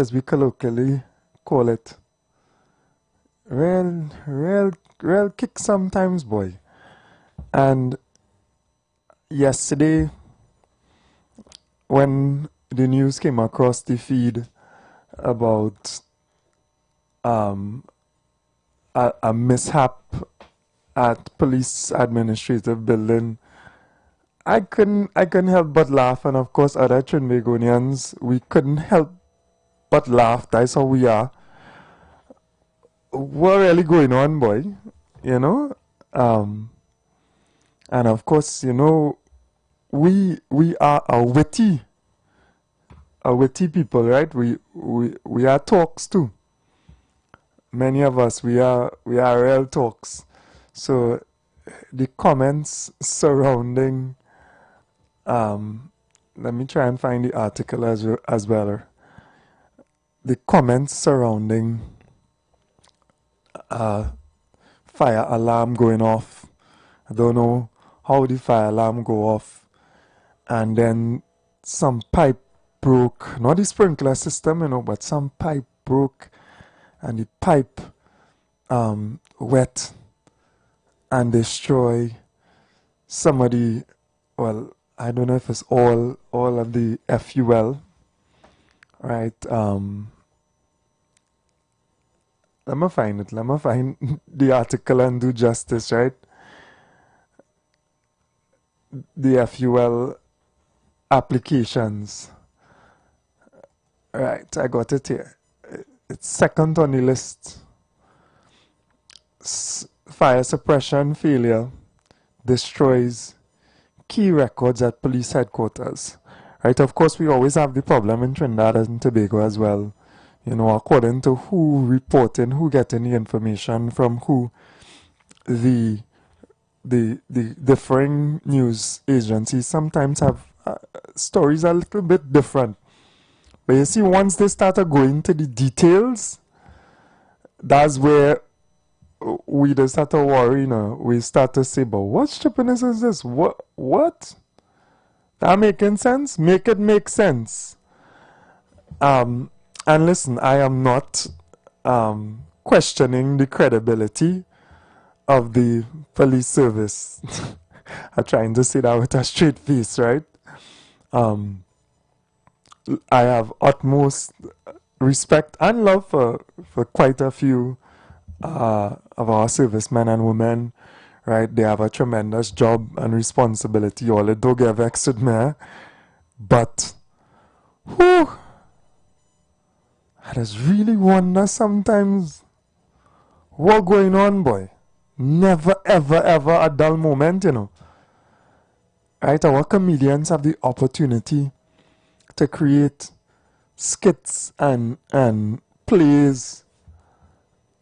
as we colloquially call it. Real kick sometimes, boy. And yesterday, when the news came across the feed about a mishap at police administrative building, I couldn't help but laugh, and of course other Trinbagonians, we couldn't help but laugh. That's how we are. What really going on, boy? You know? And of course, you know, we are a witty people, right? We are talks too. Many of us, we are real talks. So the comments surrounding let me try and find the article as well. The comments surrounding fire alarm going off. I don't know how the fire alarm go off, and then some pipe broke, not the sprinkler system, you know, but some pipe broke, and the pipe wet and destroy some of the, well, I don't know if it's all of the FUL, right? Let me find the article and do justice, right? The FUL applications. Right, I got it here. It's second on the list. Fire suppression failure destroys key records at police headquarters. Right, of course, we always have the problem in Trinidad and Tobago as well. You know, according to who reporting, who getting the information from who, the differing news agencies sometimes have stories a little bit different. But you see, once they start going to the details, that's where we just start to worry, you know. We start to say, but what stupidness is this? What? That making sense? Make it make sense. And listen, I am not questioning the credibility of the police service. I'm trying to say that with a straight face, right? I have utmost respect and love for quite a few of our servicemen and women, right? They have a tremendous job and responsibility. All it don't get vexed with me. But, whew, I just really wonder sometimes what going on, boy. Never, ever, ever a dull moment, you know. Right? Our comedians have the opportunity to create skits and plays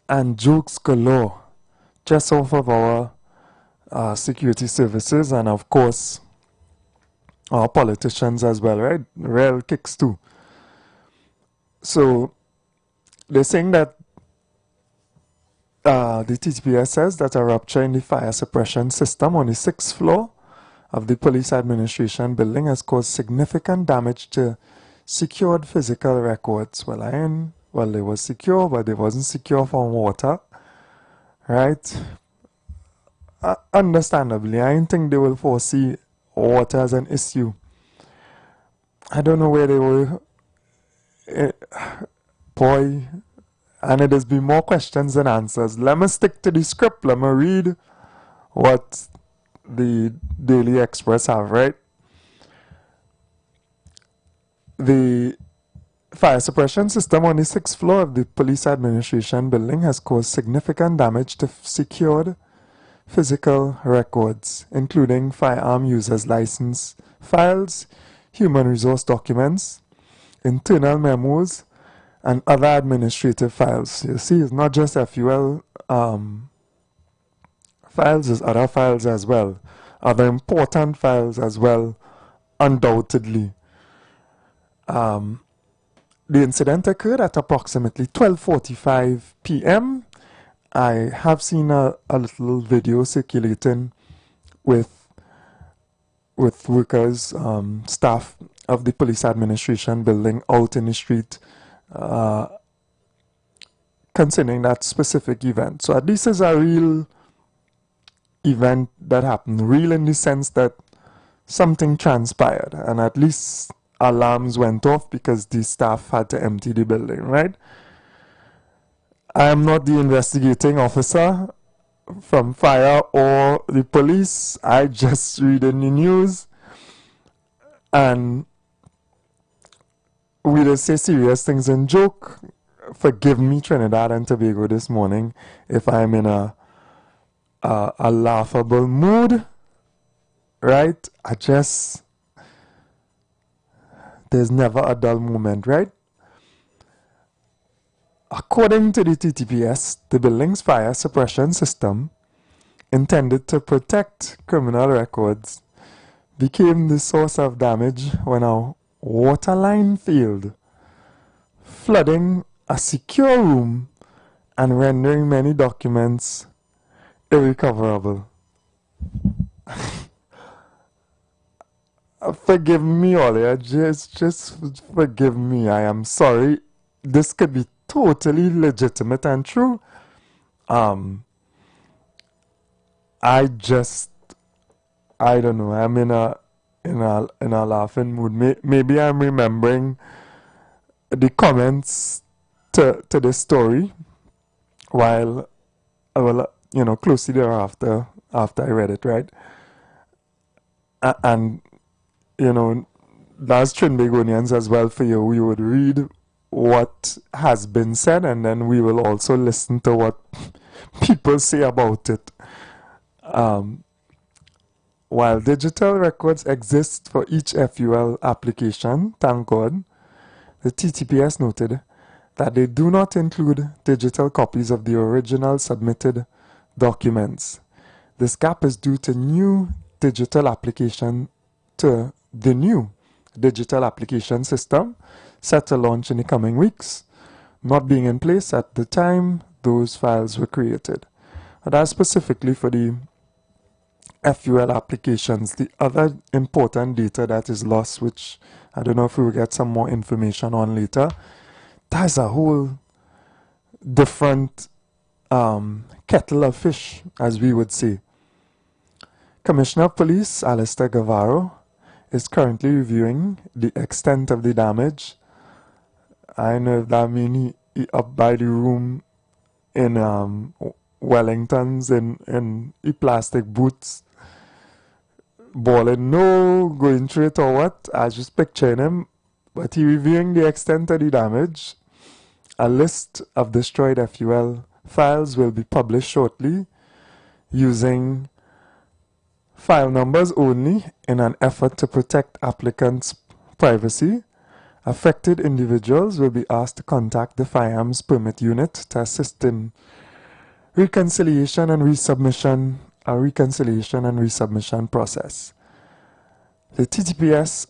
and jokes galore just off of our security services, and of course our politicians as well, right? Real kicks too. So they're saying that the TTPS says that a rupture in the fire suppression system on the 6th floor of the police administration building has caused significant damage to secured physical records. Well, they were secure, but they wasn't secure from water, right? Understandably, I don't think they will foresee water as an issue. I don't know where they were. Boy, and it has been more questions than answers. Let me stick to the script. Let me read what the Daily Express have, right? The fire suppression system on the 6th floor of the police administration building has caused significant damage to secured physical records, including firearm users license files, human resource documents, internal memos, and other administrative files. You see, it's not just FUL files, there's other files as well. Other important files as well, undoubtedly. The incident occurred at approximately 12:45 p.m. I have seen a little video circulating with workers, staff of the police administration building out in the street uh, concerning that specific event. So at least it's a real event that happened, real in the sense that something transpired and at least alarms went off because the staff had to empty the building, right? I am not the investigating officer from fire or the police. I just read in the news, and we just say serious things and joke. Forgive me, Trinidad and Tobago, this morning if I'm in a laughable mood, right? There's never a dull moment, right? According to the TTPS, the building's fire suppression system, intended to protect criminal records, became the source of damage when a water line failed, flooding a secure room and rendering many documents irrecoverable. Forgive me, Olia. Just forgive me. I am sorry. This could be totally legitimate and true. I don't know. I'm in a laughing mood. Maybe I'm remembering the comments to this story while closely thereafter after I read it, right? And that's Trinbagonians as well for you. We would read what has been said and then we will also listen to what people say about it. While digital records exist for each FUL application, thank God, the TTPS noted that they do not include digital copies of the original submitted documents. This gap is due to the new digital application system set to launch in the coming weeks, not being in place at the time those files were created. That's specifically for the FUL applications. The other important data that is lost, which I don't know if we will get some more information on later, that's a whole different kettle of fish, as we would say. Commissioner of Police Alistair Gavaro is currently reviewing the extent of the damage. I know if that means he up by the room in Wellingtons in plastic boots, balling, no going through it or what. I was just picturing him, but he reviewing the extent of the damage. A list of destroyed FUL files will be published shortly using file numbers only in an effort to protect applicants' privacy. Affected individuals will be asked to contact the FIAM's permit unit to assist in reconciliation and resubmission process. The TTPS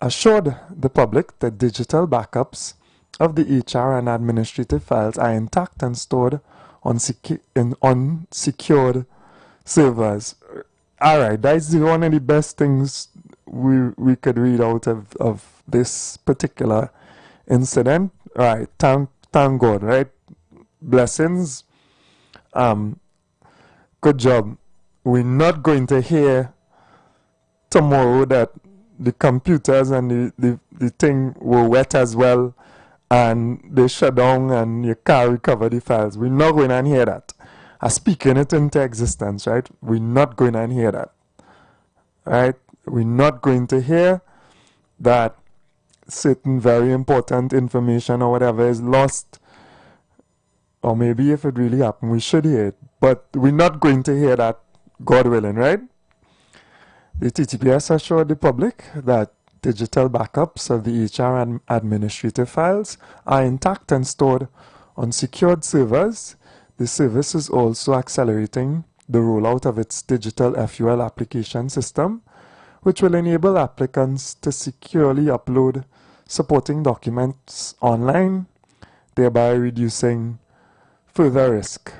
assured the public that digital backups of the HR and administrative files are intact and stored on unsecured servers. Alright, that's one of the best things we could read out of this particular incident. Alright, thank God, right? Blessings. Good job. We're not going to hear tomorrow that the computers and the thing were wet as well and they shut down and you can't recover the files. We're not going to hear that. I'm speaking it into existence, right? We're not going to hear that. Right? We're not going to hear that certain very important information or whatever is lost. Or maybe if it really happened, we should hear it. But we're not going to hear that, God willing, right? The TTPS assured the public that digital backups of the HR and administrative files are intact and stored on secured servers. The service is also accelerating the rollout of its digital FUL application system, which will enable applicants to securely upload supporting documents online, thereby reducing further risk.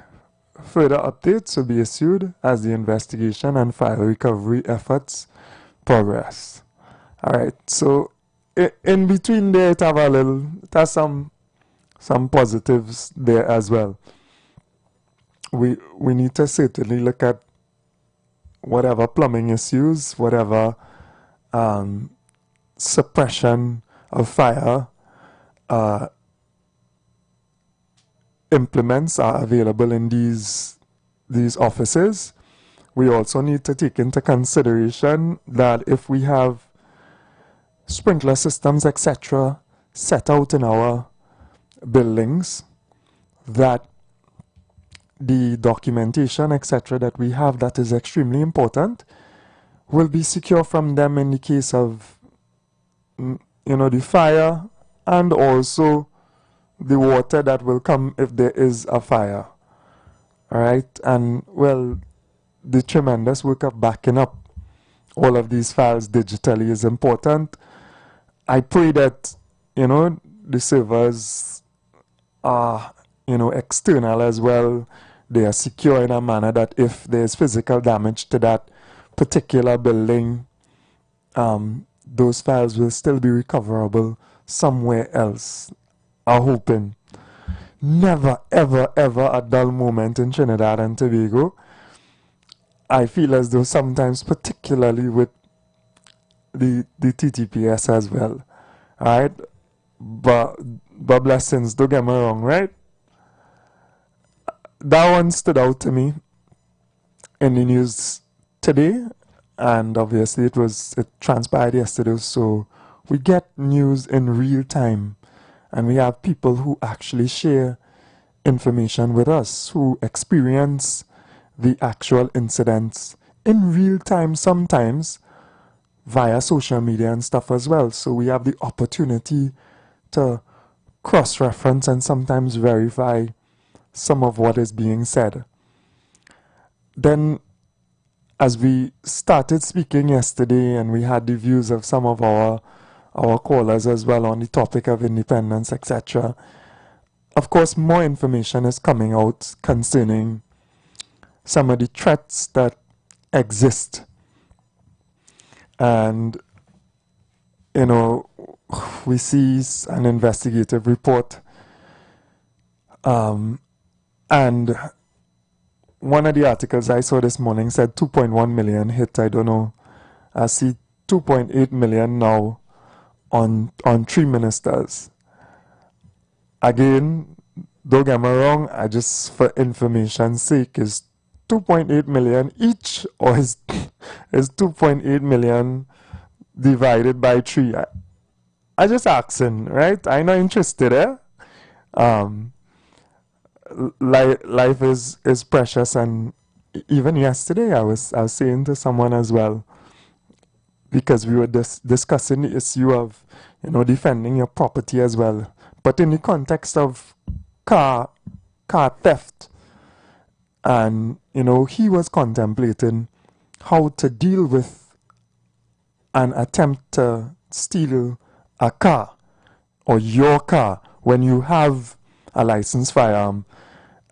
Further updates will be issued as the investigation and file recovery efforts progress. Alright, so in between there, it have a little, it has some positives there as well. We need to certainly look at whatever plumbing issues, whatever suppression of fire implements are available in these offices. We also need to take into consideration that if we have sprinkler systems, etc., set out in our buildings, that the documentation, etc., that we have that is extremely important will be secure from them in the case of, the fire, and also the water that will come if there is a fire. All right, and well, the tremendous work of backing up all of these files digitally is important. I pray that, the servers are, external as well. They are secure in a manner that if there's physical damage to that particular building, those files will still be recoverable somewhere else. I'm hoping. Never, ever, ever a dull moment in Trinidad and Tobago. I feel as though sometimes, particularly with the TTPS as well, right? But blessings, don't get me wrong, right? That one stood out to me in the news today, and obviously it transpired yesterday, so we get news in real time, and we have people who actually share information with us, who experience the actual incidents in real time, sometimes via social media and stuff as well. So we have the opportunity to cross-reference and sometimes verify some of what is being said. Then, as we started speaking yesterday, and we had the views of some of our callers as well on the topic of independence, etc., of course, more information is coming out concerning some of the threats that exist. And, we see an investigative report. And one of the articles I saw this morning said 2.1 million hit. I don't know. I see 2.8 million now on 3 ministers. Again, don't get me wrong, I just, for information's sake, is 2.8 million each, or is 2.8 million divided by 3? I just asking, right? I'm not interested, life is precious, and even yesterday I was saying to someone as well, because we were discussing the issue of defending your property as well, but in the context of car theft, and he was contemplating how to deal with an attempt to steal a car or your car when you have a licensed firearm.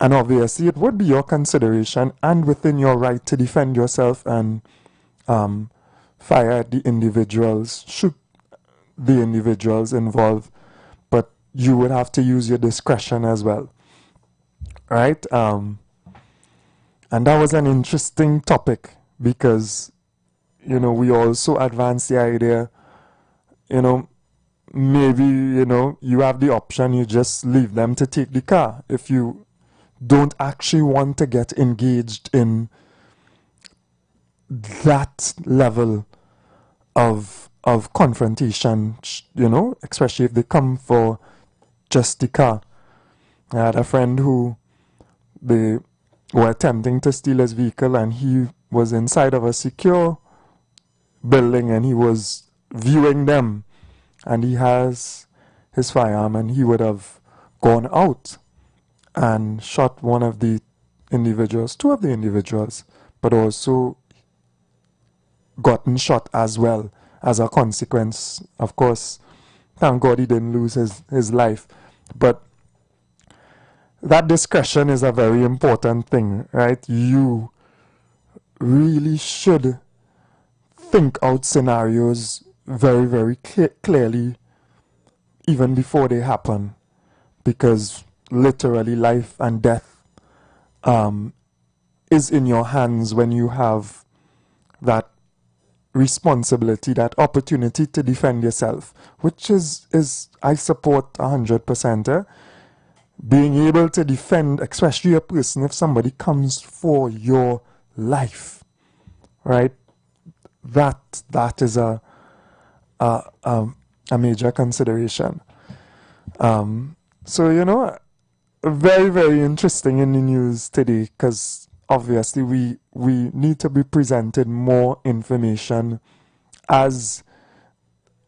And obviously it would be your consideration and within your right to defend yourself and fire at the individuals, shoot the individuals involved, but you would have to use your discretion as well, right? And that was an interesting topic, because we also advanced the idea, maybe you have the option, you just leave them to take the car if you don't actually want to get engaged in that level of confrontation, especially if they come for just the car. I had a friend who they were attempting to steal his vehicle, and he was inside of a secure building, and he was viewing them, and he has his firearm, and he would have gone out and shot one of the individuals, two of the individuals, but also gotten shot as well as a consequence. Of course, thank God he didn't lose his life, but that discretion is a very important thing, right? You really should think out scenarios very, very clearly even before they happen, because literally life and death is in your hands when you have that responsibility, that opportunity to defend yourself, which is I support 100%. Being able to defend, especially a person, if somebody comes for your life, right? That is a major consideration. So, you know, very, very interesting in the news today, because obviously we need to be presented more information as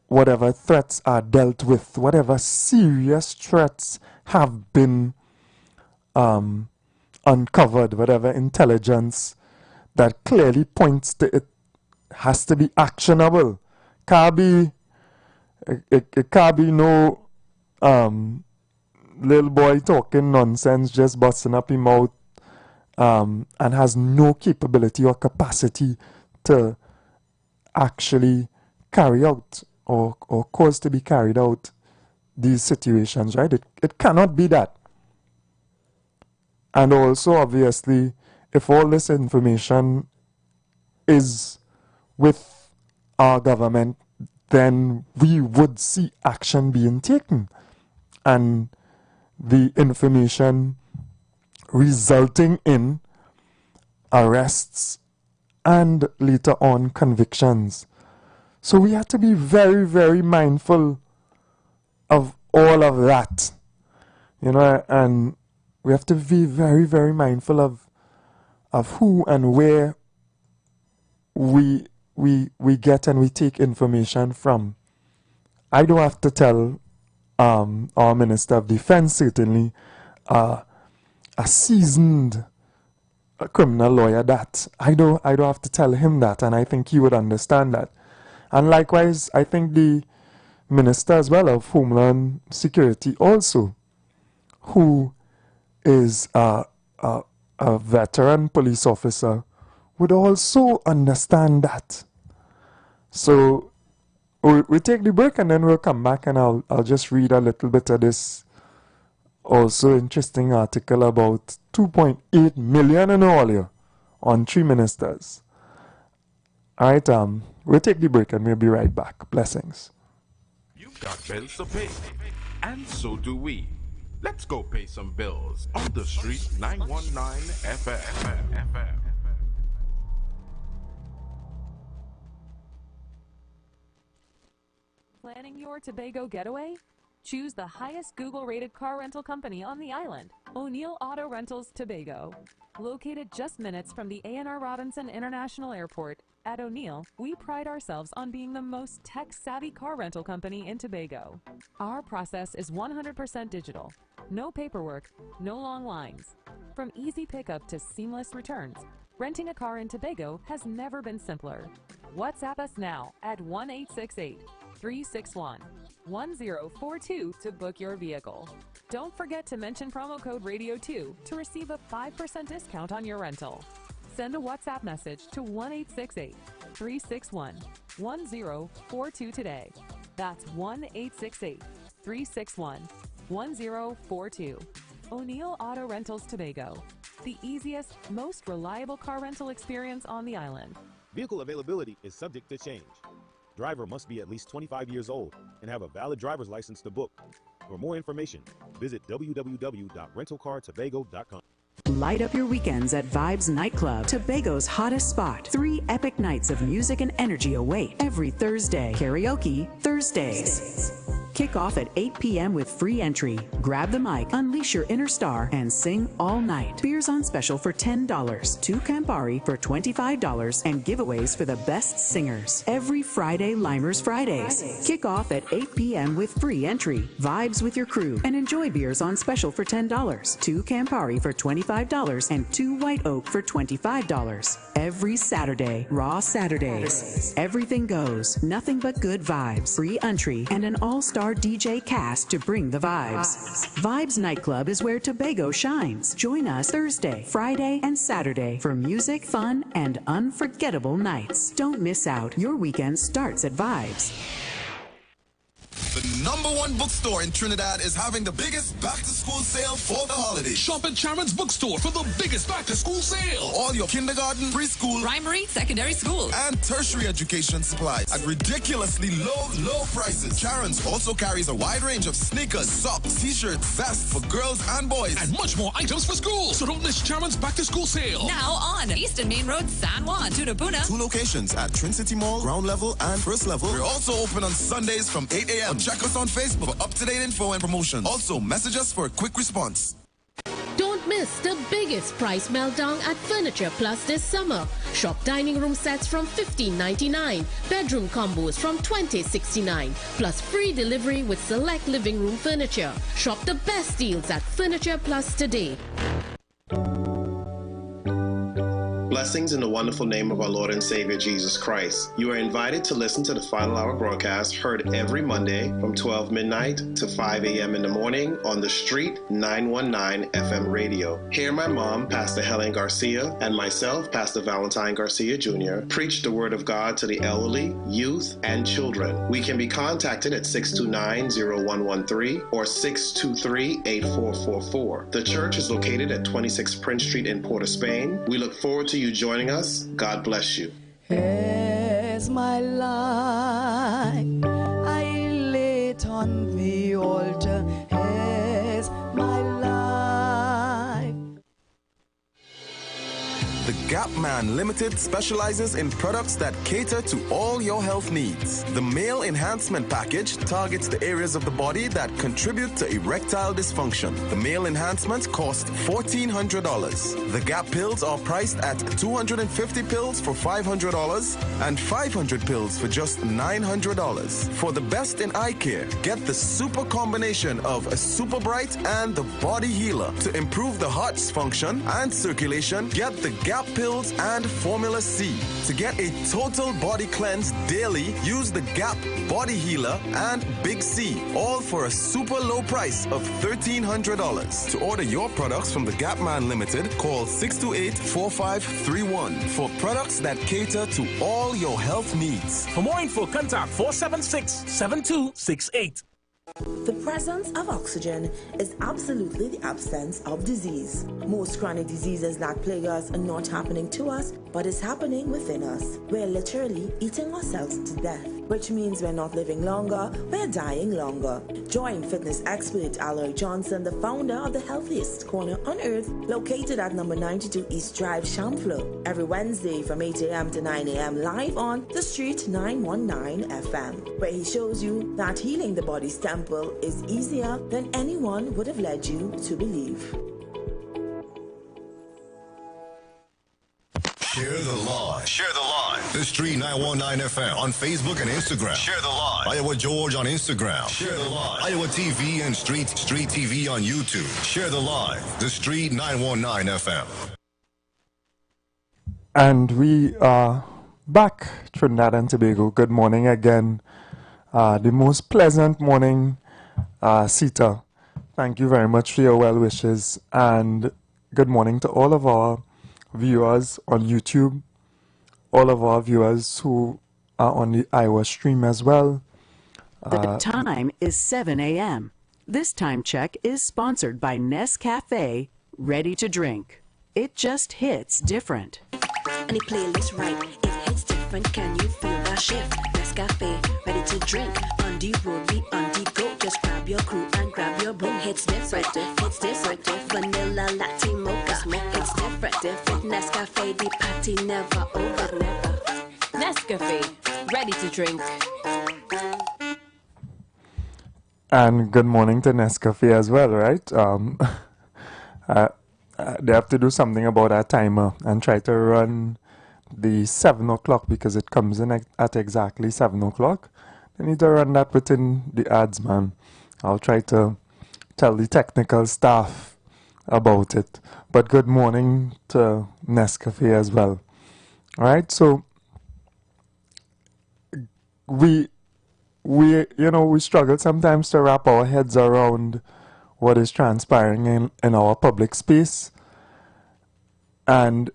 whatever threats are dealt with, whatever serious threats have been uncovered, whatever intelligence that clearly points to it has to be actionable. It can't be no little boy talking nonsense, just busting up his mouth, and has no capability or capacity to actually carry out or cause to be carried out these situations, right? It cannot be that. And also, obviously, if all this information is with our government, then we would see action being taken, and the information resulting in arrests and later on convictions. So we have to be very, very mindful of all of that, you know, and we have to be very, very mindful of who and where we get and we take information from. I don't have to tell our Minister of Defense, certainly, a seasoned criminal lawyer, that I don't have to tell him that, and I think he would understand that. And likewise, I think the Minister as well of Homeland Security also, who is a veteran police officer, would also understand that. So we take the break and then we'll come back, and I'll just read a little bit of this also interesting article about 2.8 million in all here on 3 ministers. All right, we'll take the break and we'll be right back. Blessings. You've got bills to pay, and so do we. Let's go pay some bills on the street 919 FM. Planning your Tobago getaway? Choose the highest Google-rated car rental company on the island, O'Neill Auto Rentals Tobago. Located just minutes from the A&R Robinson International Airport, at O'Neill, we pride ourselves on being the most tech-savvy car rental company in Tobago. Our process is 100% digital. No paperwork, no long lines. From easy pickup to seamless returns, renting a car in Tobago has never been simpler. WhatsApp us now at 1-868-361-1042 to book your vehicle. Don't forget to mention promo code RADIO2 to receive a 5% discount on your rental. Send a WhatsApp message to 1-868-361-1042 today. That's 1-868-361-1042. O'Neill Auto Rentals Tobago, the easiest, most reliable car rental experience on the island. Vehicle availability is subject to change. Driver must be at least 25 years old and have a valid driver's license to book. For more information, visit www.rentalcartobago.com. Light up your weekends at Vibes Nightclub, Tobago's hottest spot. 3 epic nights of music and energy await every Thursday. Karaoke Thursdays. Kick off at 8 p.m. with free entry. Grab the mic, unleash your inner star, and sing all night. Beers on special for $10, 2 Campari for $25, and giveaways for the best singers. Every Friday, Limers Fridays. Kick off at 8 p.m. with free entry. Vibes with your crew and enjoy beers on special for $10, 2 Campari for $25, and 2 White Oak for $25. Every Saturday, Raw Saturdays. Everything goes, nothing but good vibes, free entry, and an all-star all-star DJ cast to bring the vibes. Vibes Nightclub is where Tobago shines. Join us Thursday, Friday, and Saturday for music, fun, and unforgettable nights. Don't miss out. Your weekend starts at Vibes. The #1 bookstore in Trinidad is having the biggest back-to-school sale for the holidays. Shop at Sharon's Bookstore for the biggest back-to-school sale. All your kindergarten, preschool, primary, secondary school, and tertiary education supplies at ridiculously low prices. Sharon's also carries a wide range of sneakers, socks, t-shirts, vests for girls and boys, and much more items for school. So don't miss Sharon's back-to-school sale. Now on Eastern Main Road, San Juan, Tunapuna. 2 locations at Twin City Mall, ground level and first level. We're also open on Sundays from 8 a.m. Check us on Facebook for up-to-date info and promotions. Also, message us for a quick response. Don't miss the biggest price meltdown at Furniture Plus this summer. Shop dining room sets from $15.99, bedroom combos from $20.69, plus free delivery with select living room furniture. Shop the best deals at Furniture Plus today. Blessings in the wonderful name of our Lord and Savior Jesus Christ. You are invited to listen to the Final Hour broadcast heard every Monday from 12 midnight to 5 a.m. in the morning on the Street 919 FM radio. Hear my mom, Pastor Helen Garcia, and myself, Pastor Valentine Garcia Jr., preach the Word of God to the elderly, youth, and children. We can be contacted at 629-0113 or 623-8444. The church is located at 26 Prince Street in Port of Spain. We look forward to you joining us. God bless you. As my life I lay it on the altar, as my life. The Gap Man Limited specializes in products that cater to all your health needs. The Male Enhancement Package targets the areas of the body that contribute to erectile dysfunction. The Male Enhancement costs $1,400. The Gap pills are priced at 250 pills for $500 and 500 pills for just $900. For the best in eye care, get the super combination of a Super Bright and the Body Healer. To improve the heart's function and circulation, get the Gap pills and Formula C. To get a total body cleanse daily, use the Gap Body Healer and Big C, all for a super low price of $1,300. To order your products from the Gap Man Limited, call 628-4531 for products that cater to all your health needs. For more info, contact 476-7268. The presence of oxygen is absolutely the absence of disease. Most chronic diseases that plague us are not happening to us, but is happening within us. We're literally eating ourselves to death, which means we're not living longer, we're dying longer. Join fitness expert Aloy Johnson, the founder of the healthiest corner on earth, located at number 92 East Drive, Chamflo, every Wednesday from 8 a.m. to 9 a.m. live on the Street 919 FM, where he shows you that healing the body's temple is easier than anyone would have led you to believe. Share the live. Share the live. The Street 919 FM on Facebook and Instagram. Share the live. Iowa George on Instagram. Share the live. Iowa TV and Street TV on YouTube. Share the live. The Street 919 FM. And we are back, Trinidad and Tobago. Good morning again. The most pleasant morning, Sita. Thank you very much for your well wishes, and good morning to all of our viewers on YouTube, all of our viewers who are on the IWER stream as well. The time is 7 a.m. This time check is sponsored by Nescafe, ready to drink. It just hits different. Any playlist right, it hits different. Can you feel that shift? Nescafe, ready to drink. On the road, we on the go. Just grab your crew and grab your brew. Hits different, hits different. Vanilla latte mocha, it's different. Nescafe, the party never over. Nescafe, ready to drink. And good morning to Nescafe as well, right? They have to do something about our timer and try to run the 7 o'clock because it comes in at exactly 7 o'clock. They need to run that within the ads, man. I'll try to tell the technical staff about it. But good morning to Nescafe as well. All right, so we we struggle sometimes to wrap our heads around what is transpiring in our public space, and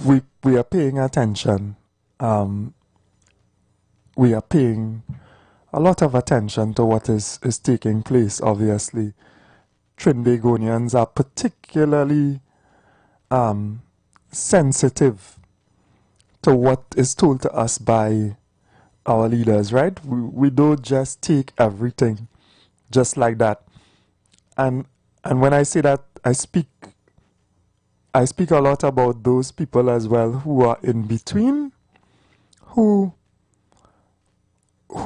we are paying attention. We are paying a lot of attention to what is taking place, obviously. Trinbagonians are particularly sensitive to what is told to us by our leaders, right? We don't just take everything just like that. And when I say that, I speak a lot about those people as well who are in between, who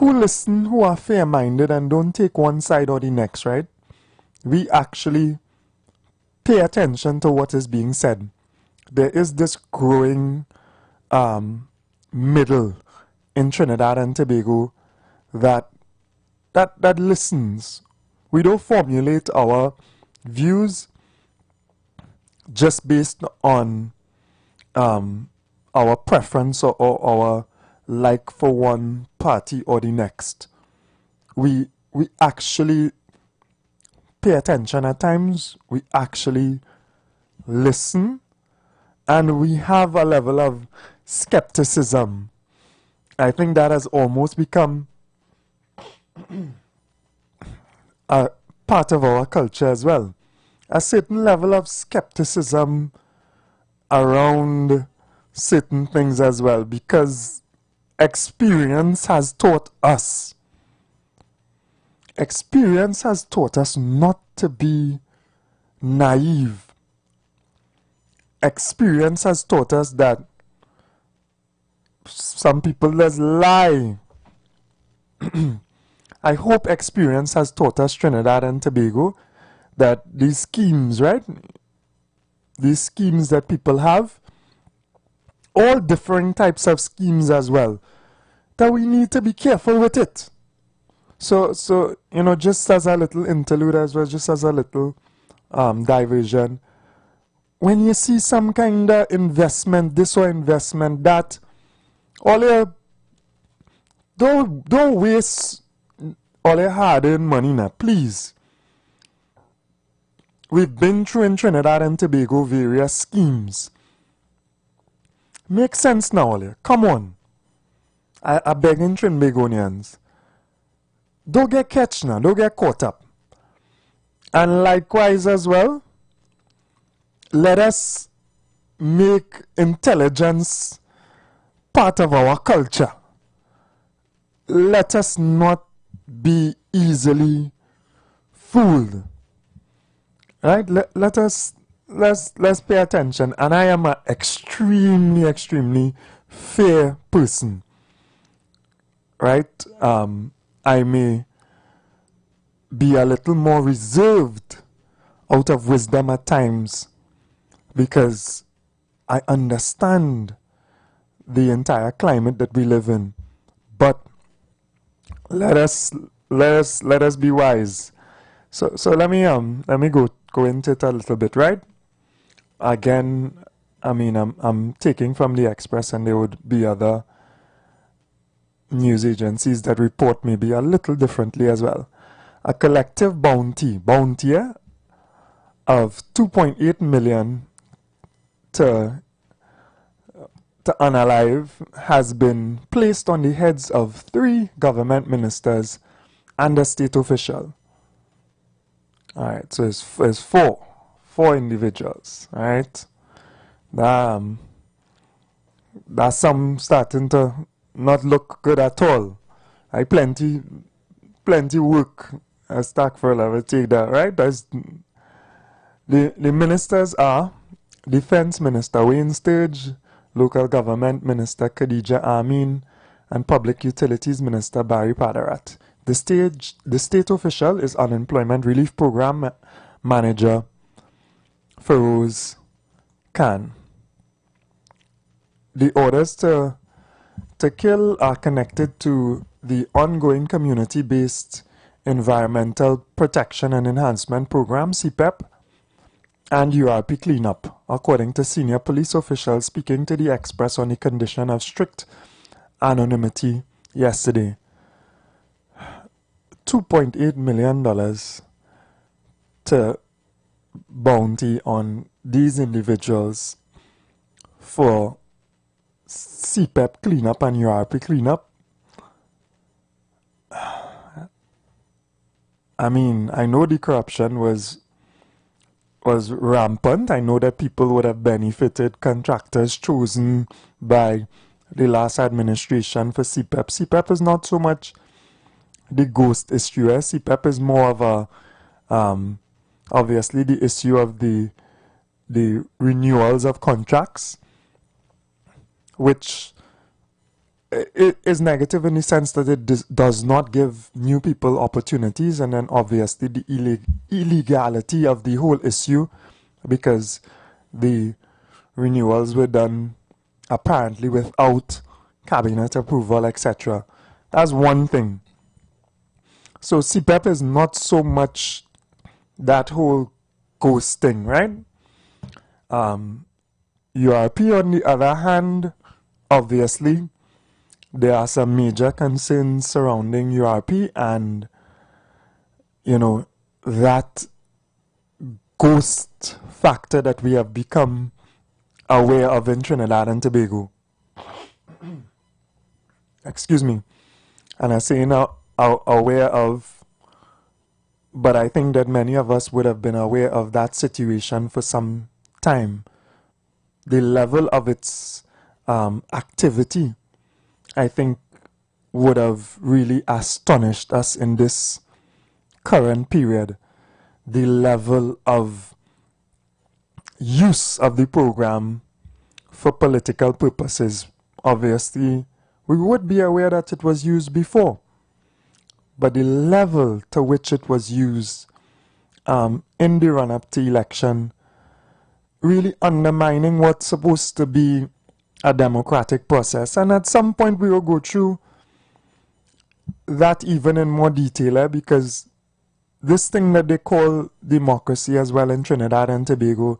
listen, who are fair-minded and don't take one side or the next, right? We actually pay attention to what is being said. There is this growing middle in Trinidad and Tobago that listens. We don't formulate our views just based on our preference or our like for one party or the next. We actually pay attention at times. We actually listen, and we have a level of skepticism. I think that has almost become a part of our culture as well. A certain level of skepticism around certain things as well, because experience has taught us. Experience has taught us not to be naive. Experience has taught us that some people just lie. I hope experience has taught us, Trinidad and Tobago, that these schemes, right? These schemes that people have, all differing types of schemes as well, that we need to be careful with it. So just as a little interlude as well, just as a little diversion, when you see some kind of investment, this or investment that, all your, don't waste all your hard-earned money now, please. We've been through in Trinidad and Tobago various schemes. Makes sense now, all you. Come on. I beg in Trinbagonians. Don't get catched now. Don't get caught up. And likewise as well, let us make intelligence part of our culture. Let us not be easily fooled. Right? Let's pay attention. And I am an extremely, extremely fair person. Right? I may be a little more reserved out of wisdom at times, because I understand the entire climate that we live in. But let us be wise. So let me go into it a little bit, right? Again, I mean, I'm taking from the Express, and there would be other news agencies that report maybe a little differently as well. A collective bounty of 2.8 million to unalive has been placed on the heads of 3 government ministers and a state official. Alright, so it's 4 individuals. Alright, that's some starting to not look good at all. Plenty work as Stackford will take that, right? That's the ministers are Defense Minister Wayne Sturge, Local Government Minister Khadija Amin, and Public Utilities Minister Barry Padarat. The state official is Unemployment Relief Program Manager Feroz Khan. The orders to kill are connected to the ongoing community-based Environmental Protection and Enhancement Program, CPEP, and URP cleanup, according to senior police officials speaking to the Express on the condition of strict anonymity yesterday. $2.8 million to bounty on these individuals for CPEP cleanup and URP cleanup. I mean, I know the corruption was rampant. I know that people would have benefited, contractors chosen by the last administration for CPEP. CPEP is not so much the ghost issue. CPEP is more of a, obviously, the issue of the renewals of contracts, which it is negative in the sense that it does not give new people opportunities, and then obviously the illegality of the whole issue, because the renewals were done apparently without cabinet approval, etc. That's one thing. So CPEP is not so much that whole ghost thing, right? URP, on the other hand, obviously, there are some major concerns surrounding URP, and, you know, that ghost factor that we have become aware of in Trinidad and Tobago. Excuse me. And I say now aware of, but I think that many of us would have been aware of that situation for some time. The level of its activity, I think, would have really astonished us in this current period. The level of use of the program for political purposes. Obviously, we would be aware that it was used before, but the level to which it was used in the run-up to election, really undermining what's supposed to be a democratic process. And at some point we will go through that even in more detail, because this thing that they call democracy as well in Trinidad and Tobago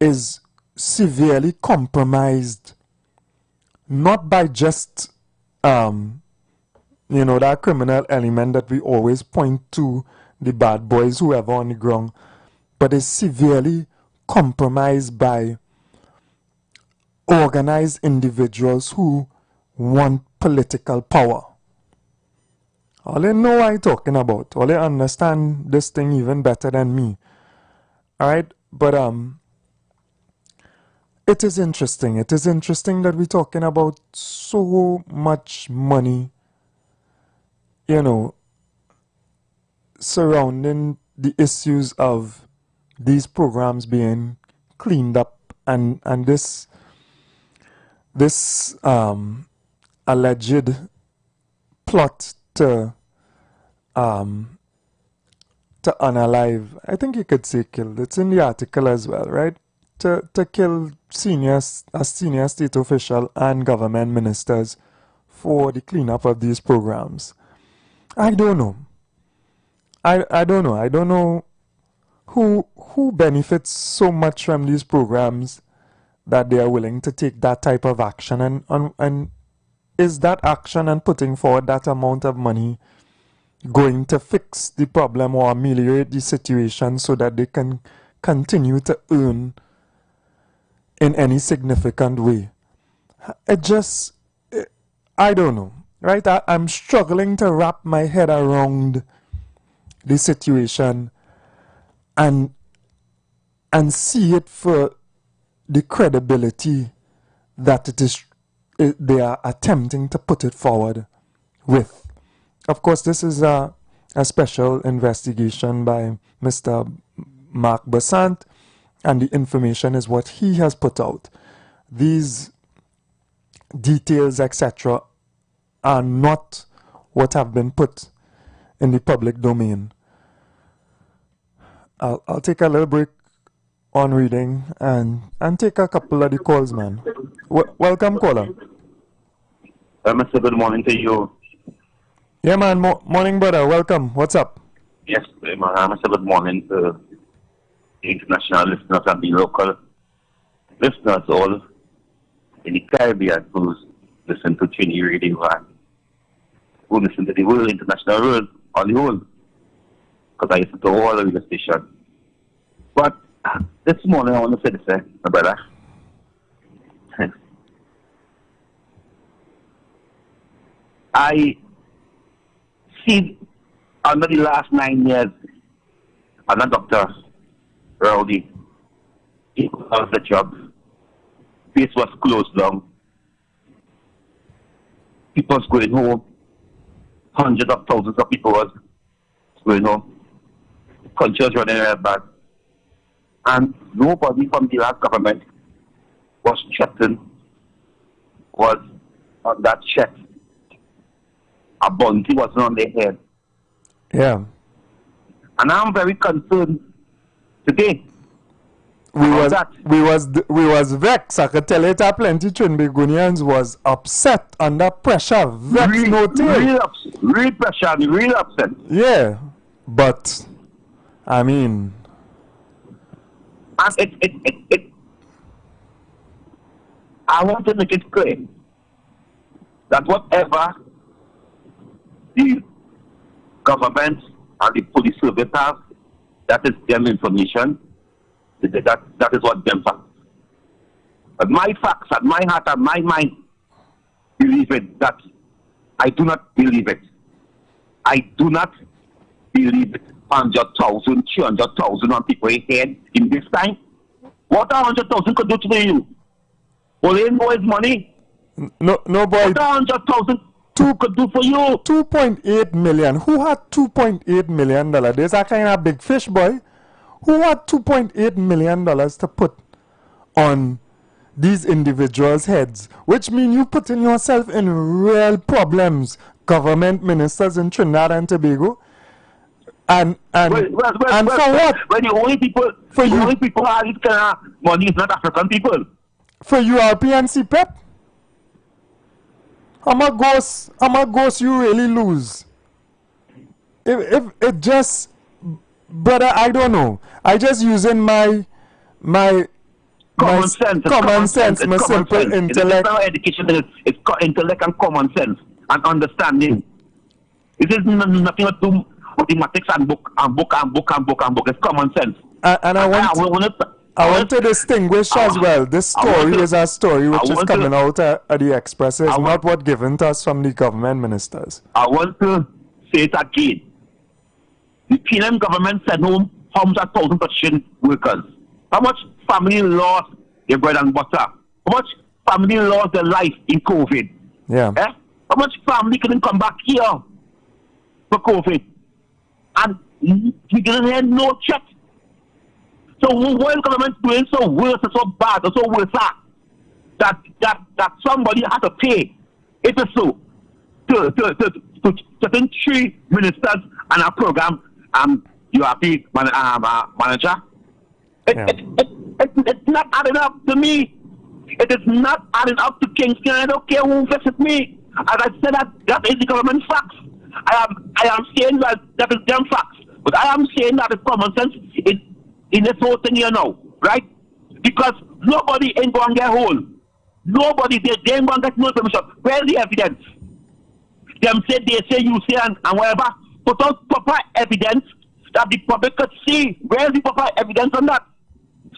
is severely compromised, not by just you know, that criminal element that we always point to, the bad boys, whoever on the ground, but is severely compromised by organized individuals who want political power. All they know what I'm talking about. All they understand this thing even better than me. Alright? But it is interesting. It is interesting that we're talking about so much money, you know, surrounding the issues of these programs being cleaned up, and this alleged plot to unalive, I think you could say killed, it's in the article as well, right? To kill a senior state official and government ministers for the cleanup of these programs. I don't know. I don't know. I don't know who benefits so much from these programs that they are willing to take that type of action, and is that action and putting forward that amount of money going to fix the problem or ameliorate the situation so that they can continue to earn in any significant way? I don't know, right? I'm struggling to wrap my head around the situation and see it for the credibility that they are attempting to put it forward with. Of course, this is a special investigation by Mr. Mark Besant, and the information is what he has put out. These details, etc., are not what have been put in the public domain. I'll take a little break on reading and take a couple of the calls, man. Welcome, caller. Mr. Good morning to you. Yeah, man. Morning, brother. Welcome. What's up? Yes, Mr. Good morning to the international listeners and the local listeners all in the Caribbean who listen to Trini Radio and who listen to the World International World on the whole, because I listen to all the radio station. But this morning I want to say this, my brother. I see under the last 9 years, I'm a doctor, Rowdy. He lost the job. Place was closed down. People was going home. Hundreds of thousands of people was going home. The country was running very bad. And nobody from the last government was threatened, was on that check. A bounty wasn't on their head. Yeah. And I'm very concerned today. We was vexed. I could tell it plenty Trinbagonians was upset under pressure. Vexed, real, no tail. Real pressure, real upset. Yeah. But I mean, and I want to make it clear that whatever the government and the police service have, that is them information. That is what them facts. But my facts and my heart and my mind believe it. That I do not believe it. I do not believe it. 100,000, 200,000 on people's head in this time. What 100,000 could do to you? Well, ain't no his money. No, boy. What 100,000 could do for you? 2.8 million. Who had 2.8 million dollars? There's a kind of big fish, boy. Who had 2.8 million dollars to put on these individuals' heads? Which means you putting yourself in real problems. Government ministers in Trinidad and Tobago. And for what? When the only people who have this kind of money is not African people. For European CPEP? How much ghost you really lose? If it just, brother, I don't know. I just using my common sense, my simple intellect. It's not education, it's intellect and common sense and understanding. It is nothing to do mathematics and book. It's common sense. And I want to distinguish as well. This story is a story which is coming out at the Express. It's not what given to us from the government ministers. I want to say it again. The PNM government sent home hundreds of thousands of Christian workers. How much family lost their bread and butter? How much family lost their life in COVID? Yeah. How much family couldn't come back here for COVID? And we didn't have no check. So why the government doing so worse and so bad and so worse that somebody has to pay, if it's so, to 3 ministers and a program URP manager? It's not adding up to me. It is not adding up to Kingston. I don't care who visits me. As I said, that is the government facts. I am saying that is them facts. But I am saying that it's common sense in this whole thing here now, right? Because nobody ain't going to get hold. Nobody, they ain't going to get no information. Where's the evidence? They say, you say, and whatever. Put out proper evidence that the public could see. Where's the proper evidence on that?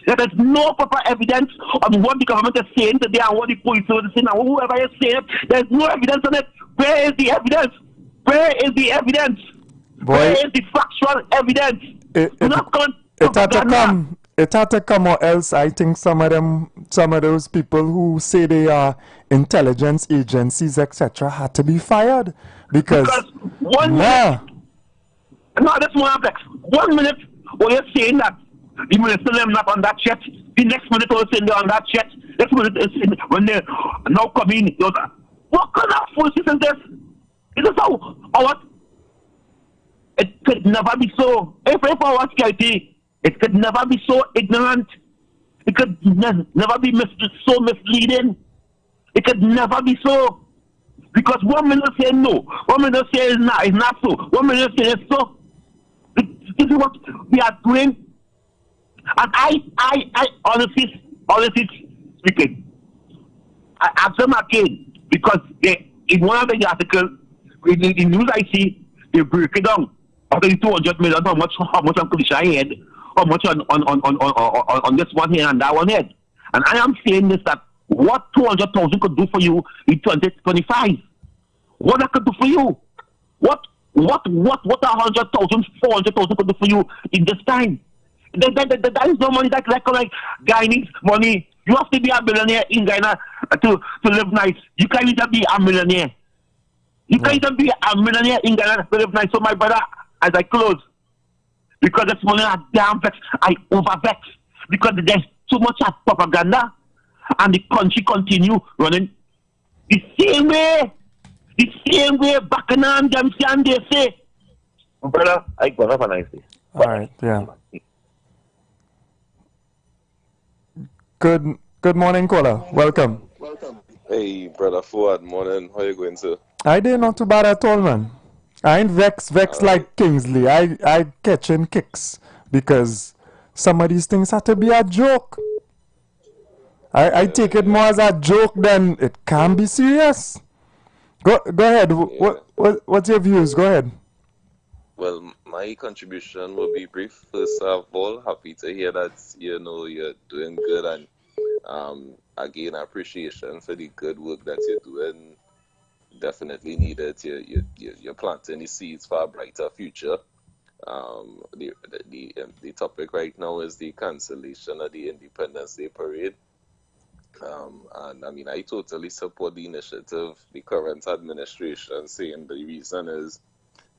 There is no proper evidence on what the government is saying today and what the police is saying and whoever is saying it. There's no evidence on it. Where is the evidence? Where is the evidence? Boy, where is the factual evidence? It had to come, or else I think some of those people who say they are intelligence agencies, etc., had to be fired because one minute, no, that's one of 1 minute when you're saying that the minister them not on that chat, the next minute you're saying they're on that chat, next minute is when they now come in, what kind of foolishness is this? Is this how what? It could never be so. If our security, it could never be so ignorant. It could never be so misleading. It could never be so. Because 1 minute say no, 1 minute say it's not so, 1 minute say it's so. This is what we are doing. And I honestly speaking, I ask them again because in one of the articles in the news I see they break it down. After the 200 million, how much on Kudisha head, how much on this one here and that one head. And I am saying this, that what 200,000 could do for you in 2025? What that could do for you? What 100,000, 400,000 could do for you in this time? That is no money. That's like guy needs money. You have to be a millionaire in Ghana to live nice. You can't even be a millionaire. You can't even be a millionaire in Ghana to live nice. So my brother, as I close, because this morning I damn vex, I over vex, because there's too much propaganda, and the country continue running the same way back in and they say, brother, I go have a nice day. All right, yeah. Good morning, caller. Welcome. Hey, brother Fuad, morning. How you going, sir? I did not too bad at all, man. I ain't vex like Kingsley. I catching kicks because some of these things have to be a joke. I take it more as a joke than it can be serious. Go ahead. Yeah. What's your views? Go ahead. Well, my contribution will be brief. First of all, happy to hear that you're doing good, and again, appreciation for the good work that you're doing. Definitely needed. You're planting the seeds for a brighter future. The topic right now is the cancellation of the Independence Day parade. And I mean, I totally support the initiative. The current administration saying the reason is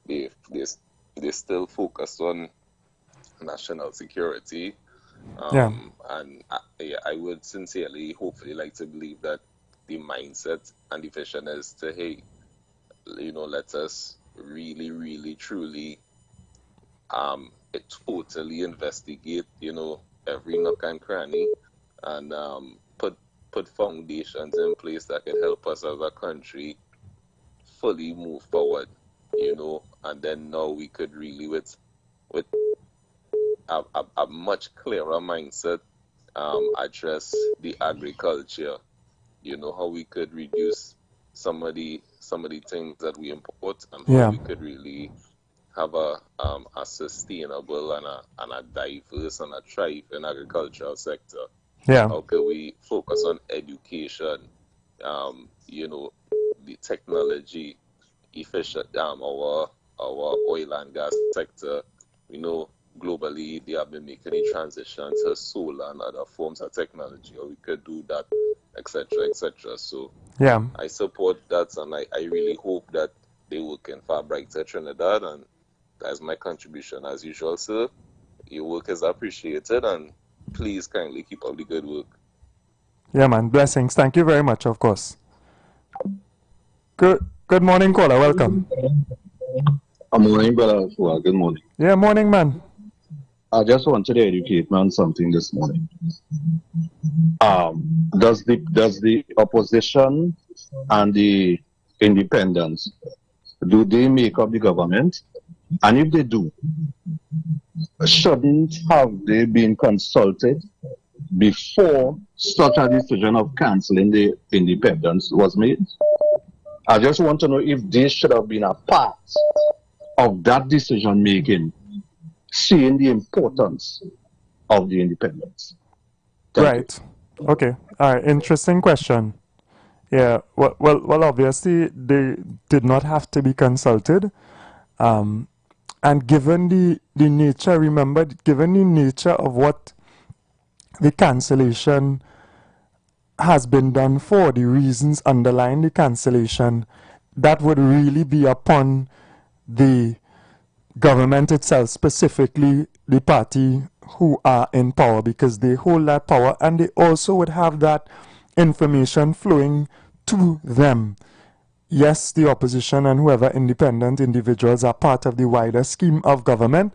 they still focused on national security. And I would sincerely, hopefully, like to believe that the mindset and the vision is to, hey, let us really, really, truly, totally investigate, every nook and cranny, and put foundations in place that can help us as a country fully move forward, and then now we could really, with a much clearer mindset, address the agriculture, how we could reduce some of the things that we import, and how we could really have a sustainable and a diverse and a thriving agricultural sector. Yeah. How can we focus on education, the technology, efficient, our oil and gas sector. Globally, they have been making a transition to solar and other forms of technology, or we could do that, etc., etc. So, yeah, I support that, and I really hope that they work in far brighter Trinidad, and that's my contribution as usual, sir. Your work is appreciated, and please kindly keep up the good work. Yeah, man. Blessings. Thank you very much, of course. Good morning, caller. Welcome. Good morning, brother. Good morning. Yeah, morning, man. I just wanted to educate me on something this morning. Does the opposition and the independents, do they make up the government? And if they do, shouldn't have they been consulted before such a decision of cancelling the independence was made? I just want to know if they should have been a part of that decision making, seeing the importance of the independence. Right. Okay. All right. Interesting question. Yeah. Well. Obviously, they did not have to be consulted. And given the nature, remember, given the nature of what the cancellation has been done for, the reasons underlying the cancellation, that would really be upon the government itself, specifically the party who are in power, because they hold that power and they also would have that information flowing to them. Yes, the opposition and whoever independent individuals are part of the wider scheme of government,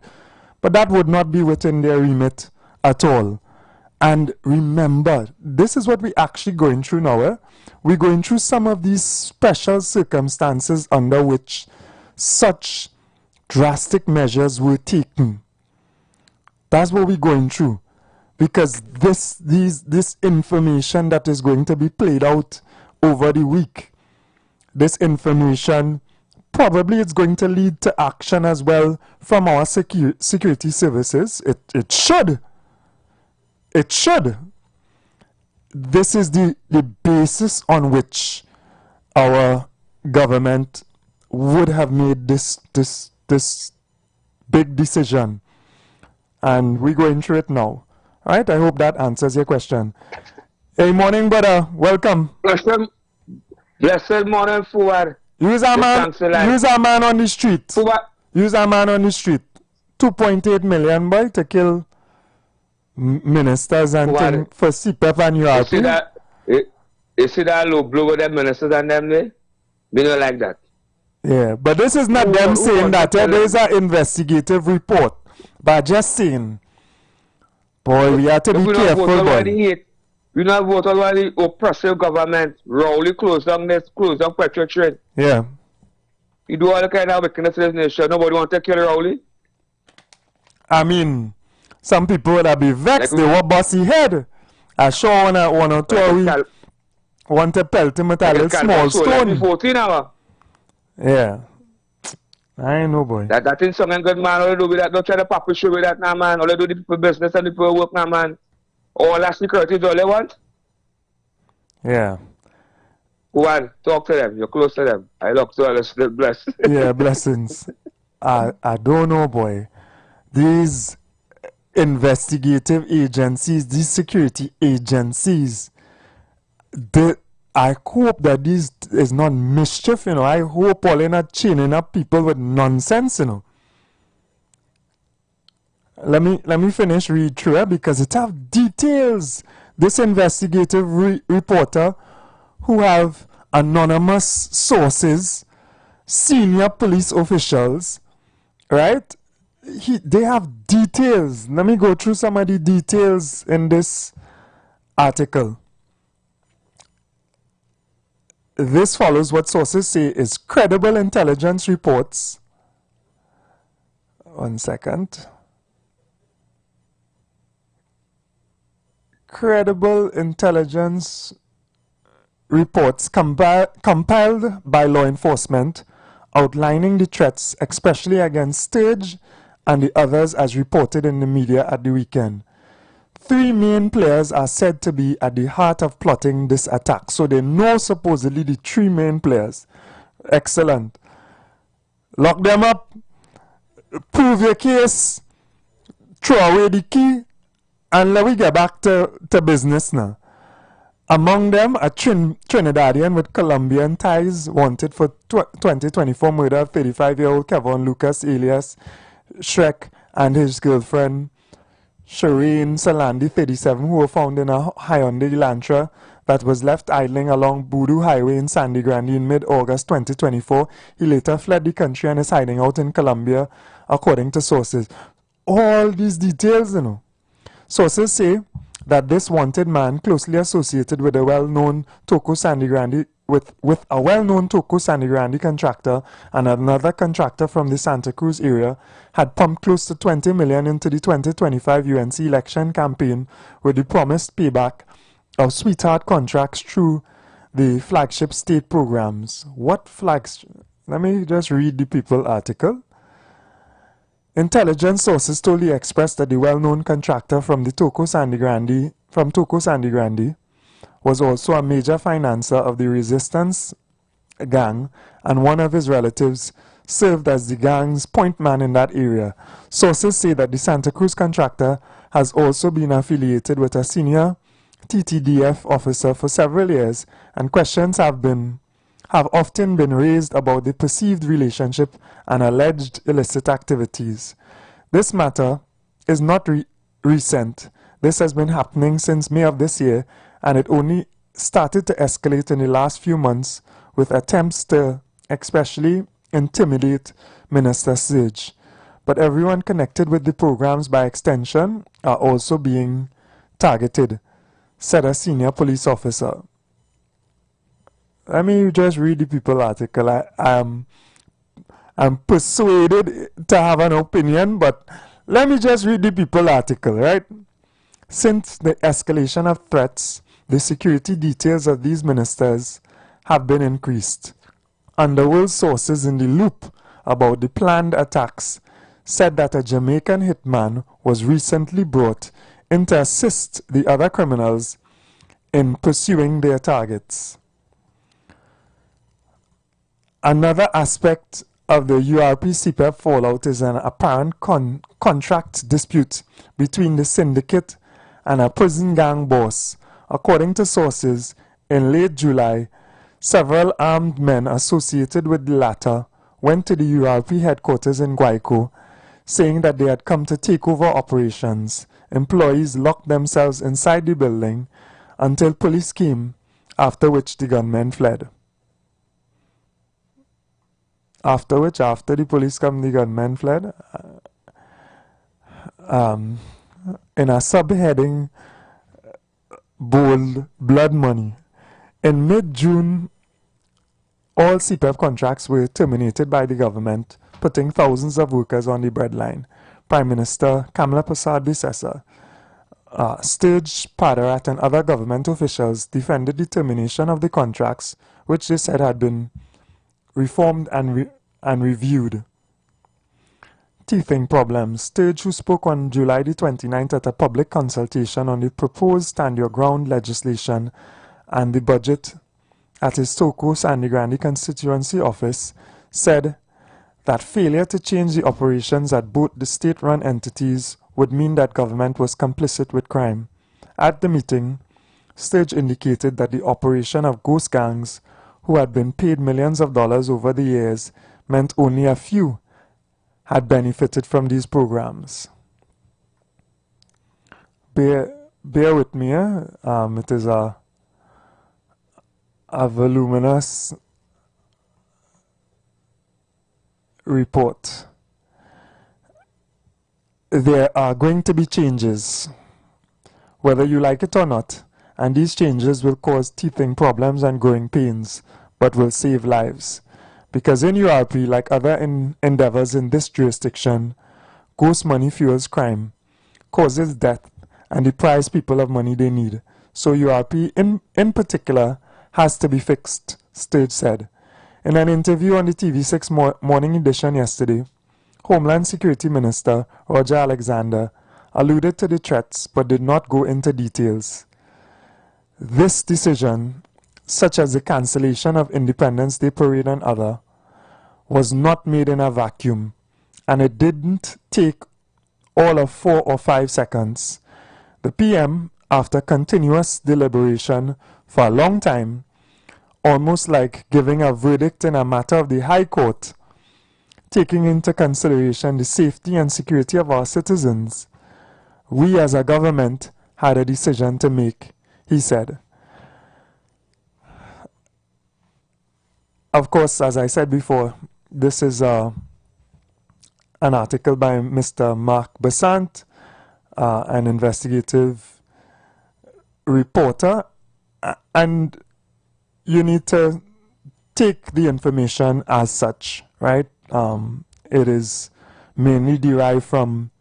but that would not be within their remit at all. And remember, this is what we're actually going through now. We're going through some of these special circumstances under which such drastic measures were taken. That's what we're going through. Because this information that is going to be played out over the week, this information probably it's going to lead to action as well from our security services. It should. It should. This is the basis on which our government would have made this big decision. And we're going through it now. All right? I hope that answers your question. Hey, morning, brother. Welcome. Blessed morning, Fuad. Use a man on the street. Fuad. Use a man on the street. 2.8 million, boy, to kill ministers and things for CPF and URP. You see that low blow with them ministers and them there? We don't like that. Yeah, but this is not them saying that. There is an investigative report. But just saying, boy, we have to be careful, boy. We not vote on the oppressive government. Rowley close down petrol train. Yeah. You do all the kind of wickedness in this nation. Nobody want to take care of Rowley. I mean, some people would have been vexed. They were bossy head. I sure one or two want to pelt him with a little small stone. 14 hours. Yeah. I ain't know, boy. That thing song and good, man. All they do with that, don't try to pop show with that now, man. All they do the people business and the people work now, man. All that security is all they want. Yeah. One, talk to them. You're close to them. I look to all bless. Yeah, blessings. I don't know, boy. These investigative agencies, these security agencies, I hope that this is not mischief, you know. I hope all they're not chaining up people with nonsense, you know. Let me finish read through it because it have details. This investigative reporter who have anonymous sources, senior police officials, right? They have details. Let me go through some of the details in this article. This follows what sources say is credible intelligence reports. 1 second. Credible intelligence reports compiled by law enforcement outlining the threats, especially against Sturge and the others as reported in the media at the weekend. 3 main players are said to be at the heart of plotting this attack. So they know supposedly the 3 main players. Excellent. Lock them up, prove your case, throw away the key, and let me get back to business now. Among them, a Trinidadian with Colombian ties wanted for 2024 murder of 35-year-old Kevon Lucas alias Shrek and his girlfriend Shireen Salandi, 37, who were found in a Hyundai Elantra that was left idling along Boodoo Highway in Sandy Grande in mid-August 2024. He later fled the country and is hiding out in Colombia, according to sources. All these details, you know. Sources say that this wanted man, closely associated with a well-known Toco Sandy Grande, with a well-known Toco Sandy Grande contractor and another contractor from the Santa Cruz area, had pumped close to $20 million into the 2025 UNC election campaign with the promised payback of sweetheart contracts through the flagship state programs. What flags? Let me just read the People article. Intelligence sources told the Express that the well-known contractor from Toco Sandy Grande was also a major financer of the resistance gang, and one of his relatives served as the gang's point man in that area. Sources say that the Santa Cruz contractor has also been affiliated with a senior TTDF officer for several years, and questions have often been raised about the perceived relationship and alleged illicit activities. This matter is not recent. This has been happening since May of this year, and it only started to escalate in the last few months with attempts to especially intimidate Minister Sturge. But everyone connected with the programs by extension are also being targeted, said a senior police officer. Let me just read the People article. I'm persuaded to have an opinion, but let me just read the People article, right? Since the escalation of threats, the security details of these ministers have been increased. underworld sources in the loop about the planned attacks said that a Jamaican hitman was recently brought in to assist the other criminals in pursuing their targets. Another aspect of the URP-CPEP fallout is an apparent contract dispute between the syndicate and a prison gang boss. According to sources, in late July, several armed men associated with the latter went to the URP headquarters in Guayco, saying that they had come to take over operations. Employees locked themselves inside the building until police came, after which the gunmen fled. After the police come, the gunmen fled. In a subheading bold, blood money. In mid-June, all CPEP contracts were terminated by the government, putting thousands of workers on the breadline. Prime Minister Kamala Persad-Bissessar, Sturge Padarat and other government officials defended the termination of the contracts, which they said had been reformed and reviewed. Teething problems. Sturge, who spoke on July the 29th at a public consultation on the proposed Stand Your Ground legislation and the budget at his Toko Sandy Grande constituency office, said that failure to change the operations at both the state-run entities would mean that government was complicit with crime. At the meeting, Sturge indicated that the operation of ghost gangs who had been paid millions of dollars over the years meant only a few had benefited from these programs. Bear with me. It is a voluminous report. There are going to be changes, whether you like it or not, and these changes will cause teething problems and growing pains, but will save lives. Because in URP, like other endeavors in this jurisdiction, ghost money fuels crime, causes death, and deprives people of money they need. So URP in particular has to be fixed, Sturge said. In an interview on the TV6 morning edition yesterday, Homeland Security Minister Roger Alexander alluded to the threats but did not go into details. This decision, such as the cancellation of Independence Day Parade and other, was not made in a vacuum, and it didn't take all of 4 or 5 seconds. The PM, after continuous deliberation for a long time, almost like giving a verdict in a matter of the High Court, taking into consideration the safety and security of our citizens, we as a government had a decision to make, he said. Of course, as I said before, this is an article by Mr. Mark Besant, an investigative reporter, and you need to take the information as such, right? It is mainly derived from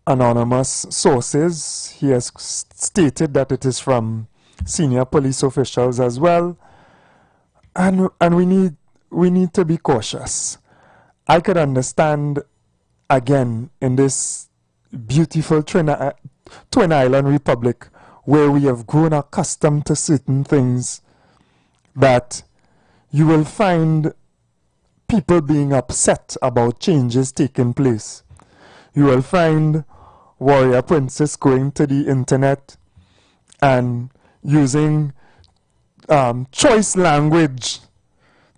anonymous sources. He has stated that it is from senior police officials as well, and we need to be cautious. I could understand, again, in this beautiful Twin Island Republic, where we have grown accustomed to certain things, that you will find people being upset about changes taking place. You will find warrior princes going to the internet and using choice language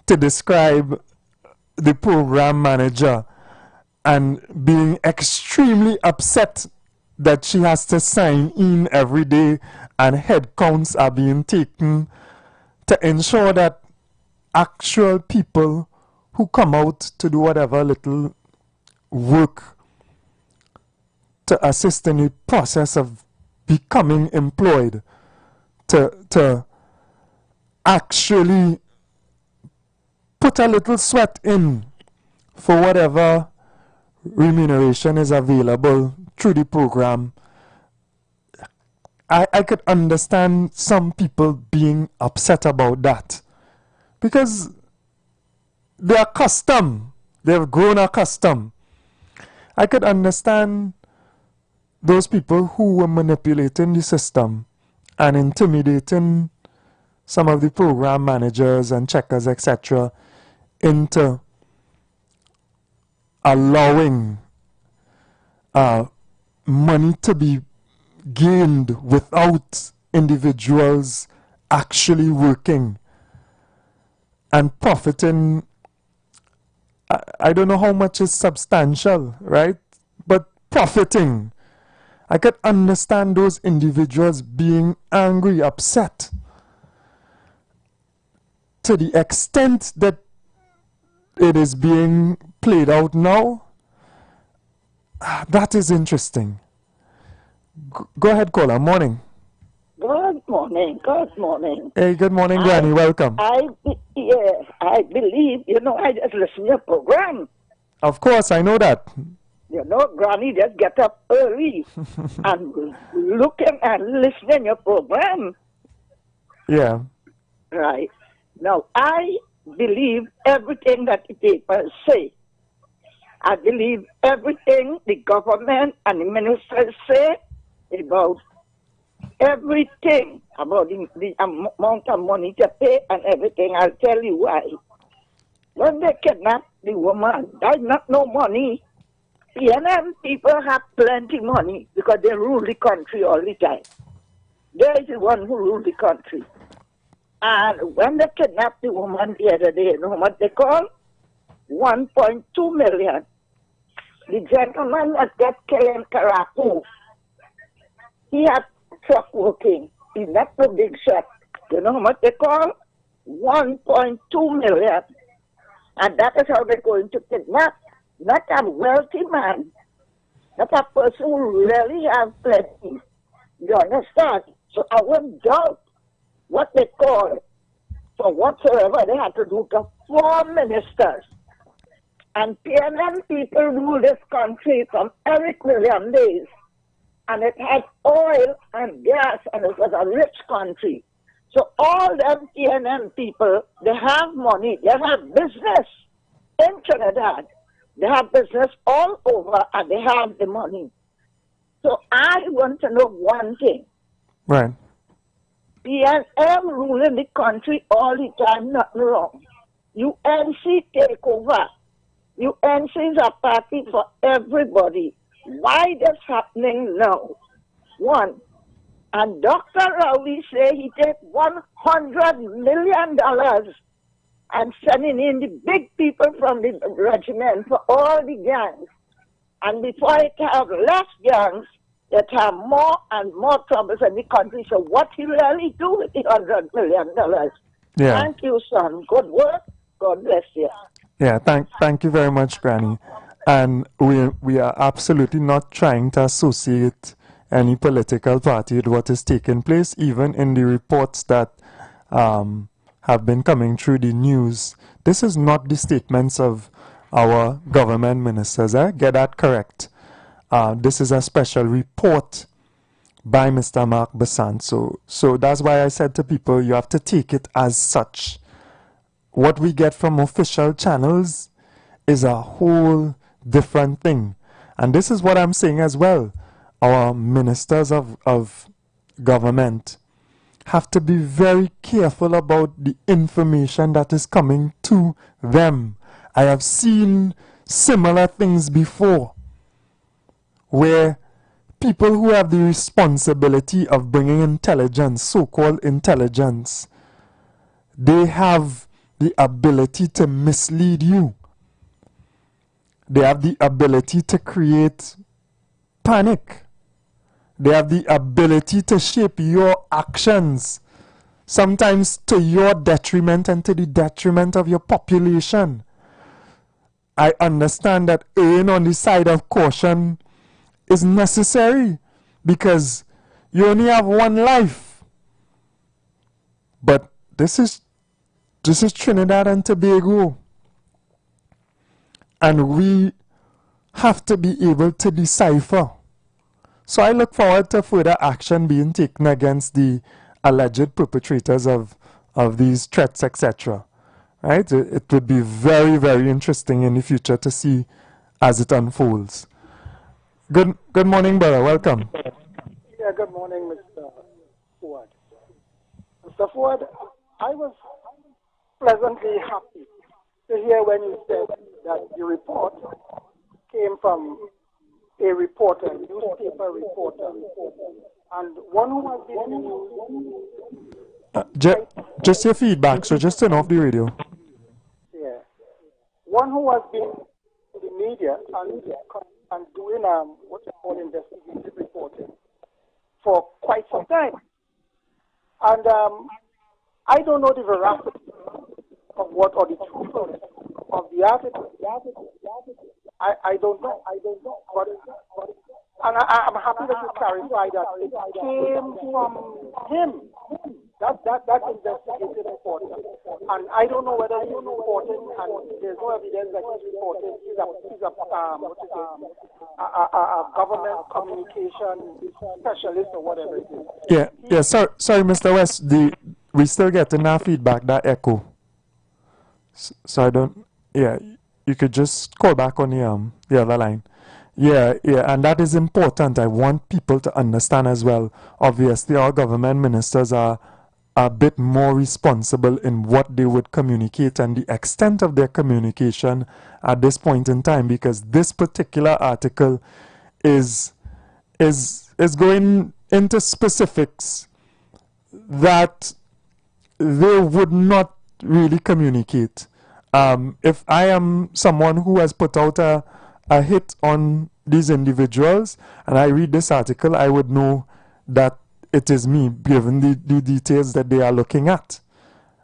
to describe the program manager and being extremely upset that she has to sign in every day and head counts are being taken to ensure that actual people who come out to do whatever little work to assist in the process of becoming employed, to actually put a little sweat in for whatever remuneration is available through the program. I could understand some people being upset about that, because they're accustomed. They've grown accustomed. I could understand those people who were manipulating the system and intimidating some of the program managers and checkers, etc., into allowing money to be gained without individuals actually working and profiting. I don't know how much is substantial, right? But profiting. I could understand those individuals being angry, upset. To the extent that it is being played out now, that is interesting. Go ahead, caller. Morning. Good morning. Good morning. Hey, good morning, Granny. Welcome. I believe, I just listen to your program. Of course, I know that. Granny just get up early and looking and listening to your program. Yeah. Right. Now, I believe everything that the papers say. I believe everything the government and the ministers say about everything, about the amount of money to pay and everything. I'll tell you why. When they kidnapped the woman, there's not no money. PNM people have plenty money because they rule the country all the time. They're the one who rule the country. And when they kidnapped the woman the other day, you know what they call? 1.2 million. The gentleman that got killed in Karaku, he had truck working. He's not a big shot. You know what they call? 1.2 million. And that is how they're going to kidnap. Not a wealthy man. Not a person who really has plenty. You understand? So I won't doubt what they call for whatsoever they had to do to 4 ministers. And PNM people rule this country from Eric William days. And it had oil and gas, and it was a rich country. So all them PNM people, they have money, they have business in Trinidad. They have business all over, and they have the money. So I want to know one thing. Right. PNM ruling the country all the time, nothing wrong. UNC take over. UNC is a party for everybody. Why this happening now? One, and Dr. Rowley say he take $100 million and sending in the big people from the regiment for all the gangs. And before it have less gangs, it have more and more troubles in the country. So what he really do with the $100 million? Yeah. Thank you, son. Good work. God bless you. Yeah, thank you very much, Granny. And we are absolutely not trying to associate any political party with what is taking place, even in the reports that have been coming through the news. This is not the statements of our government ministers. Get that correct. This is a special report by Mr. Mark Besant. So that's why I said to people, you have to take it as such. What we get from official channels is a whole different thing. And this is what I'm saying as well. Our ministers of government have to be very careful about the information that is coming to them. I have seen similar things before, where people who have the responsibility of bringing intelligence, so-called intelligence, they have the ability to mislead you. They have the ability to create panic. They have the ability to shape your actions, sometimes to your detriment and to the detriment of your population. I understand that erring on the side of caution is necessary because you only have one life. But this is Trinidad and Tobago. And we have to be able to decipher. So I look forward to further action being taken against the alleged perpetrators of these threats, etc. right? It would be very, very interesting in the future to see as it unfolds. Good morning, brother. Welcome. Yeah, good morning, Mr. Ford. Mr. Ford, I was pleasantly happy to hear when you said that the report came from a reporter, a newspaper reporter, and one who has been in the news. Just your feedback, so just turn off the radio. Yeah. One who has been in the media and doing what you call investigative reporting for quite some time. And I don't know the veracity of what or the truth of the article. I don't know. But, and I'm happy that you clarified that it came from him. That investigative reporter. And I don't know whether he's reporting, and there's no evidence that he's reporting. He's a government communication specialist or whatever it is. Yeah. Sorry, Mr. West. We still getting that feedback, that echo. So I don't. Yeah, you could just call back on the other line. Yeah, and that is important. I want people to understand as well. Obviously, our government ministers are a bit more responsible in what they would communicate and the extent of their communication at this point in time, because this particular article is going into specifics that they would not really communicate. If I am someone who has put out a hit on these individuals and I read this article, I would know that it is me, given the details that they are looking at.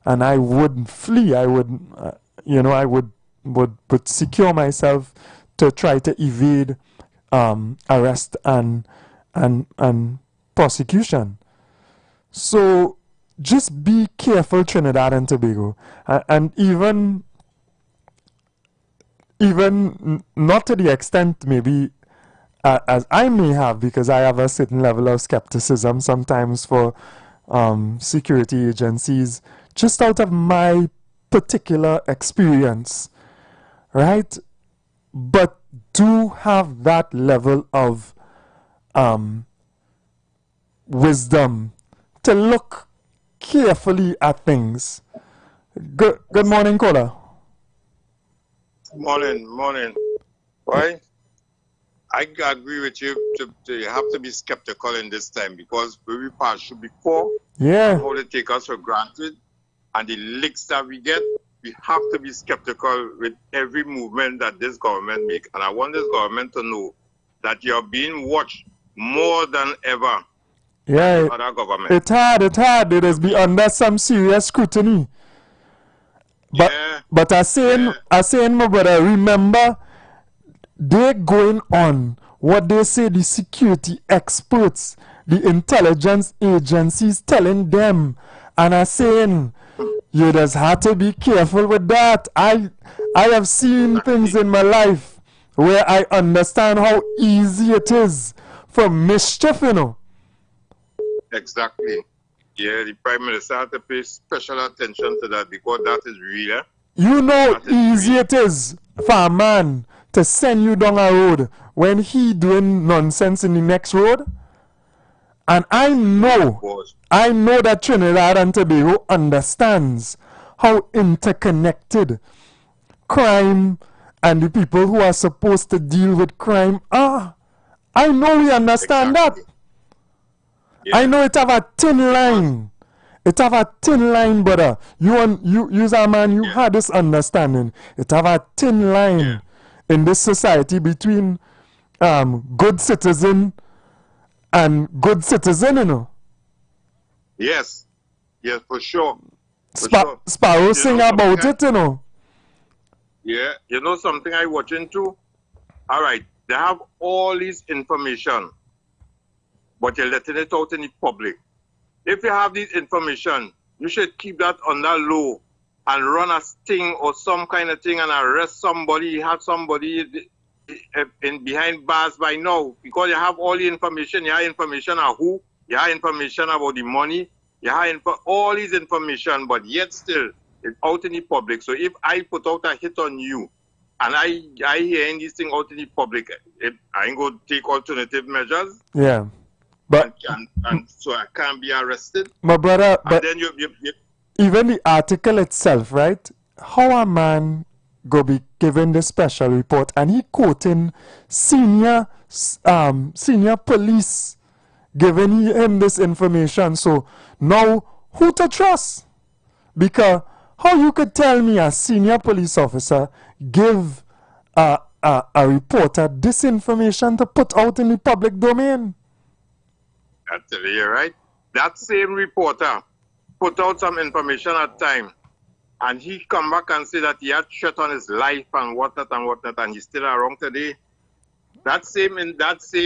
And I would flee. I would, I would secure myself to try to evade arrest and prosecution. So just be careful, Trinidad and Tobago. And even not to the extent maybe as I may have, because I have a certain level of skepticism sometimes for security agencies, just out of my particular experience, right? But do have that level of wisdom to look carefully at things. Good morning, caller. Morning. Right? I agree with you. You have to be skeptical in this time, because where we passed through before, how they take us for granted, and the licks that we get, we have to be skeptical with every movement that this government makes. And I want this government to know that you're being watched more than ever. Yeah, other government. It's hard. It has been under some serious scrutiny. But I saying, my brother, remember, they're going on what they say the security experts, the intelligence agencies telling them, and are saying you just have to be careful with that. I have seen things in my life where I understand how easy it is for mischief, Exactly. Yeah, the Prime Minister had to pay special attention to that, because that is real. You know how easy it is for a man to send you down a road when he doing nonsense in the next road. And I know that Trinidad and Tobago understands how interconnected crime and the people who are supposed to deal with crime are. I know we understand that. Yeah. I know it have a thin line. It have a thin line, brother. You a man, you had this understanding. It have a thin line in this society between good citizen and good citizen, Yes, for sure. Sparrow sing about it, Yeah, you know something I watch into? All right, they have all this information, but you're letting it out in the public. If you have this information, you should keep that on that low and run a sting or some kind of thing and arrest somebody, have somebody in behind bars by now, because you have all the information. You have information on who, you have information about the money, you have all this information, but yet still It's out in the public. So if I put out a hit on you, and I hearing this thing out in the public, I ain't going to take alternative measures. Yeah. But and so I can't be arrested. My brother, but then you even the article itself, right? How a man go be given the special report and he quoting senior police giving him this information. So now who to trust? Because how you could tell me a senior police officer give a reporter this information to put out in the public domain? That's it, right? That same reporter put out some information at time, and he come back and say that he had shut on his life and whatnot, and he's still around today. That same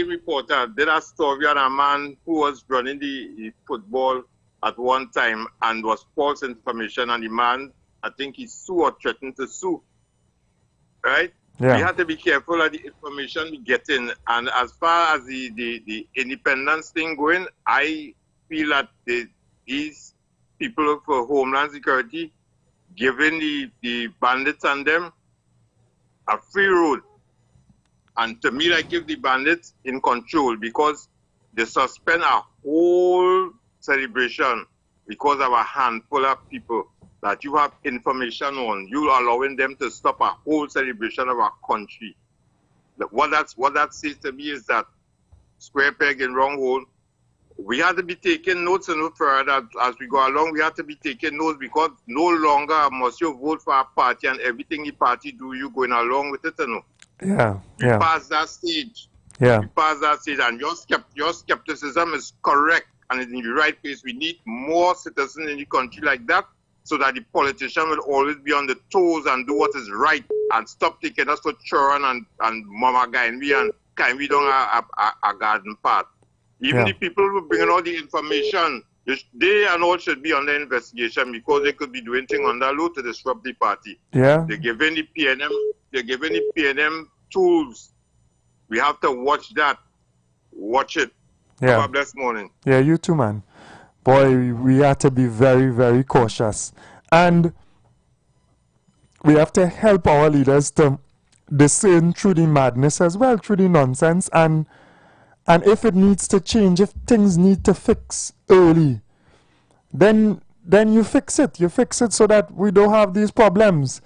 reporter did a story on a man who was running the football at one time and was false information, and the man, I think he sued or threatened to sue. Right? Yeah. We have to be careful of the information we get in. And as far as the independence thing going, I feel that these people for Homeland Security giving the bandits and them a free road. And to me, I give the bandits in control because they suspend a whole celebration because of a handful of people that you have information on. You are allowing them to stop a whole celebration of our country. What that says to me is that square peg in wrong hole. We have to be taking notes and no further as we go along. We have to be taking notes because no longer must you vote for a party and everything the party do, you going along with it. You know? Yeah. We pass that stage. Yeah. We pass that stage, and your skepticism is correct and in the right place. We need more citizens in the country like that, so that the politician will always be on the toes and do what is right and stop taking us to children and mama guy and we down a garden path. Even the people who bring all the information, they and all should be under investigation because they could be doing things on the low to disrupt the party. Yeah. They're giving the PNM tools. We have to watch that. Watch it. Yeah. Have a blessed morning. Yeah, you too, man. Boy, we have to be very, very cautious. And we have to help our leaders to discern through the madness as well, through the nonsense. And if it needs to change, if things need to fix early, then you fix it. You fix it so that we don't have these problems.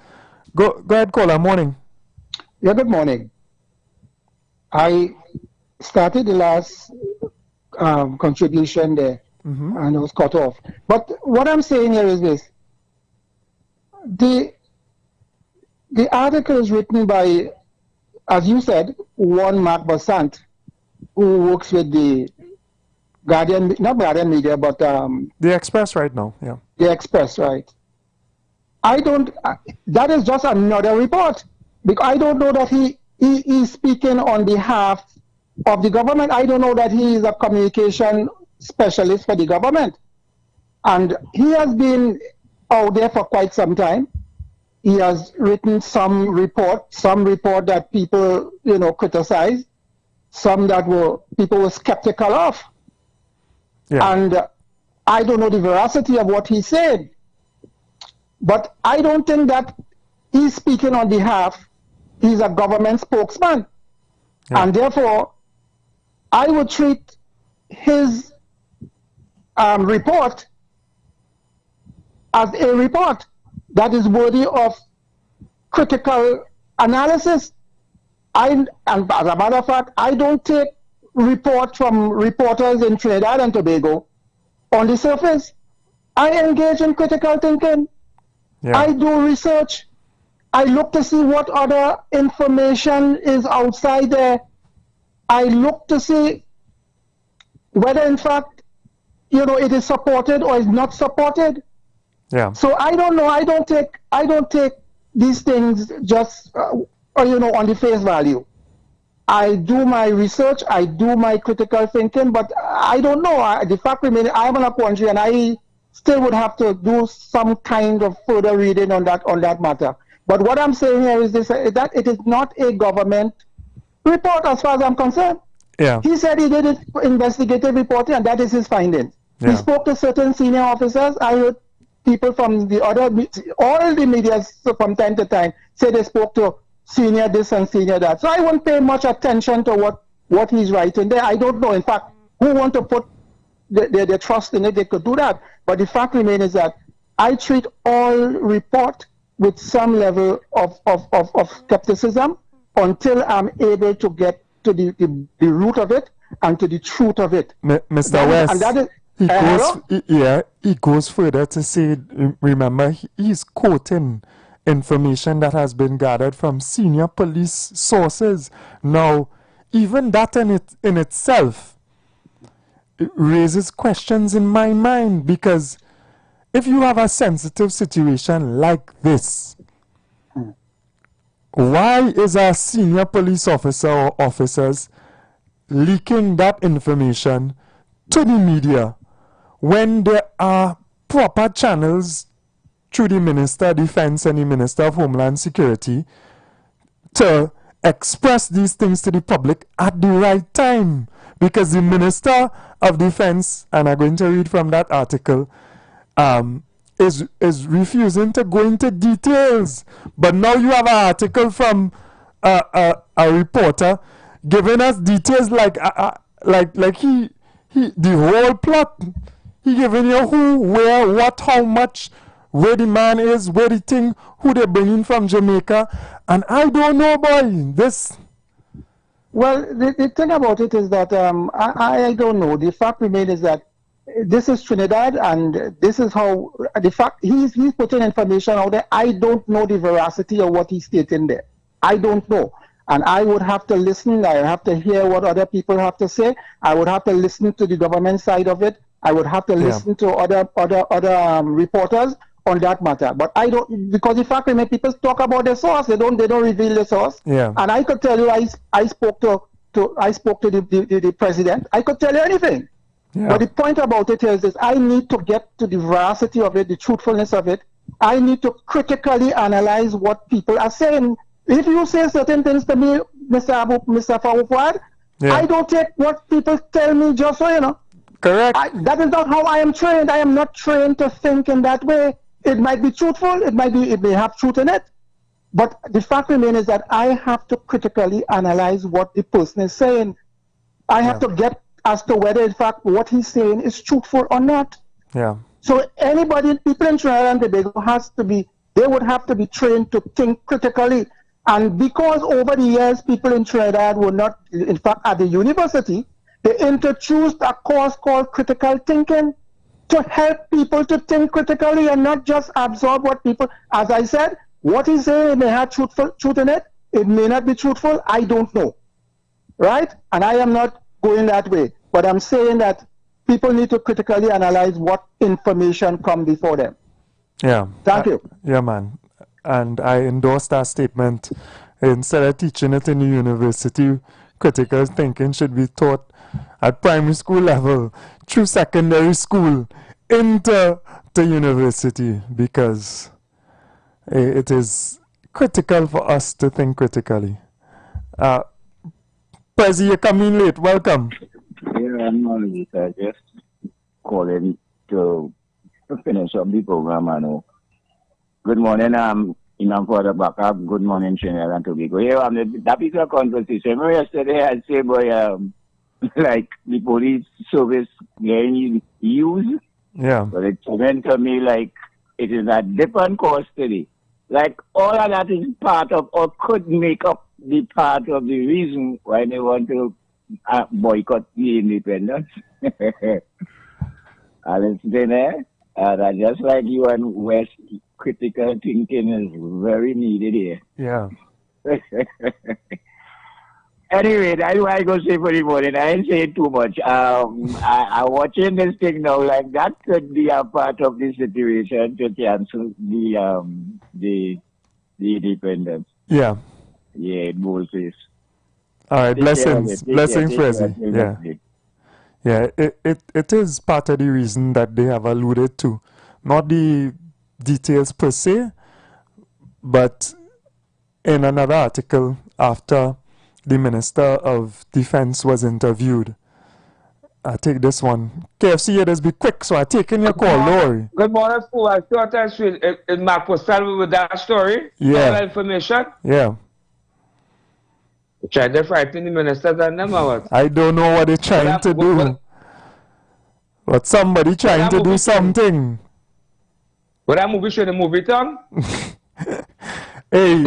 Go ahead, caller. Morning. Yeah, good morning. I started the last contribution there. Mm-hmm. And it was cut off. But what I'm saying here is this. The article is written by, as you said, one Mark Bassant, who works with the Guardian, not Guardian Media, but The Express right now, yeah. The Express, right. That is just another report. Because I don't know that he is speaking on behalf of the government. I don't know that he is a communication specialist for the government. And he has been out there for quite some time. He has written some report that people, criticized, some that people were skeptical of. Yeah. And I don't know the veracity of what he said. But I don't think that he's speaking on behalf, he's a government spokesman. Yeah. And therefore, I would treat his report as a report that is worthy of critical analysis. And as a matter of fact, I don't take report from reporters in Trinidad and Tobago on the surface. I engage in critical thinking. Yeah. I do research. I look to see what other information is outside there. I look to see whether in fact it is supported or is not supported. Yeah. So I don't know. I don't take these things just on the face value. I do my research. I do my critical thinking. But I don't know. The fact remains, I'm in a country, and I still would have to do some kind of further reading on that matter. But what I'm saying here is this: that it is not a government report, as far as I'm concerned. Yeah. He said he did investigative reporting, and that is his findings. Yeah. He spoke to certain senior officers. I heard people from the other, all the media from time to time say they spoke to senior this and senior that. So I won't pay much attention to what he's writing there. I don't know. In fact, who want to put their trust in it, they could do that. But the fact remains is that I treat all report with some level of skepticism until I'm able to get to the root of it and to the truth of it. Mr. West, he goes further to say, remember, he's quoting information that has been gathered from senior police sources. Now, even that in itself it raises questions in my mind, because if you have a sensitive situation like this, why is a senior police officer or officers leaking that information to the media when there are proper channels through the Minister of Defense and the Minister of Homeland Security to express these things to the public at the right time? Because the Minister of Defense, and I'm going to read from that article, is refusing to go into details. But now you have an article from a reporter giving us details like he the whole plot. He giving you who, where, what, how much, where the man is, where the thing, who they bringing from Jamaica, and I don't know, boy. This. Well, the thing about it is that I don't know. The fact remains is that this is Trinidad, and this is how the fact he's putting information out there. I don't know the veracity of what he's stating there. I don't know, and I would have to listen. I have to hear what other people have to say. I would have to listen to the government side of it. I would have to listen to other reporters on that matter. But I don't, because the fact remains, people talk about the source. They don't reveal the source. Yeah. And I could tell you, I spoke to the president. I could tell you anything. Yeah. But the point about it is I need to get to the veracity of it, the truthfulness of it. I need to critically analyze what people are saying. If you say certain things to me, Mr. Fawad, I don't take what people tell me just so, you know. Correct. That is not how I am trained. I am not trained to think in that way. It might be truthful. It may have truth in it. But the fact remains is that I have to critically analyze what the person is saying. I have to get as to whether, in fact, what he's saying is truthful or not. Yeah. So people in Trinidad and Tobago they would have to be trained to think critically. And because over the years, people in Trinidad were not, in fact, at the university, they introduced a course called critical thinking to help people to think critically and not just absorb what people, as I said, what he's saying, it may have truth in it, it may not be truthful, I don't know. Right? And I am not going that way. But I'm saying that people need to critically analyze what information come before them. Yeah. Thank you. Yeah, man. And I endorse that statement. Instead of teaching it in the university, critical thinking should be taught at primary school level, through secondary school, into the university, because it is critical for us to think critically. Prezi, you come in late. Welcome. Yeah, I'm not late. I just calling to finish up the program. I know. Good morning, Imam Father Backup. Good morning, Trinidad and Tobago. Yeah, that is a conversation. Yesterday I say, boy, like the police service getting used. Yeah. But it meant to me like it is a different cost today. Like all of that is part of, or could make up the part of the reason why they want to boycott the independence. And it's there. And just like you and West, critical thinking is very needed here. Yeah. Anyway, that's what I go say for the morning. I ain't saying too much. I'm watching this thing now. Like that could be a part of the situation to cancel the independence. Yeah. Yeah, boldface. All right, blessings, Prezi. Yeah. Yeah, it is part of the reason that they have alluded to. Not the details per se, but in another article after the Minister of Defense was interviewed, I take this one. KFC, it is be quick, so I take in your call, Lori. Good morning, Fool. I thought I should in Mark Postal with that story. Yeah. All that information. Yeah. Try to frighten the ministers and them or what? I don't know what they're trying to do. But somebody trying to do something. But that movie show the movie tongue? Hey.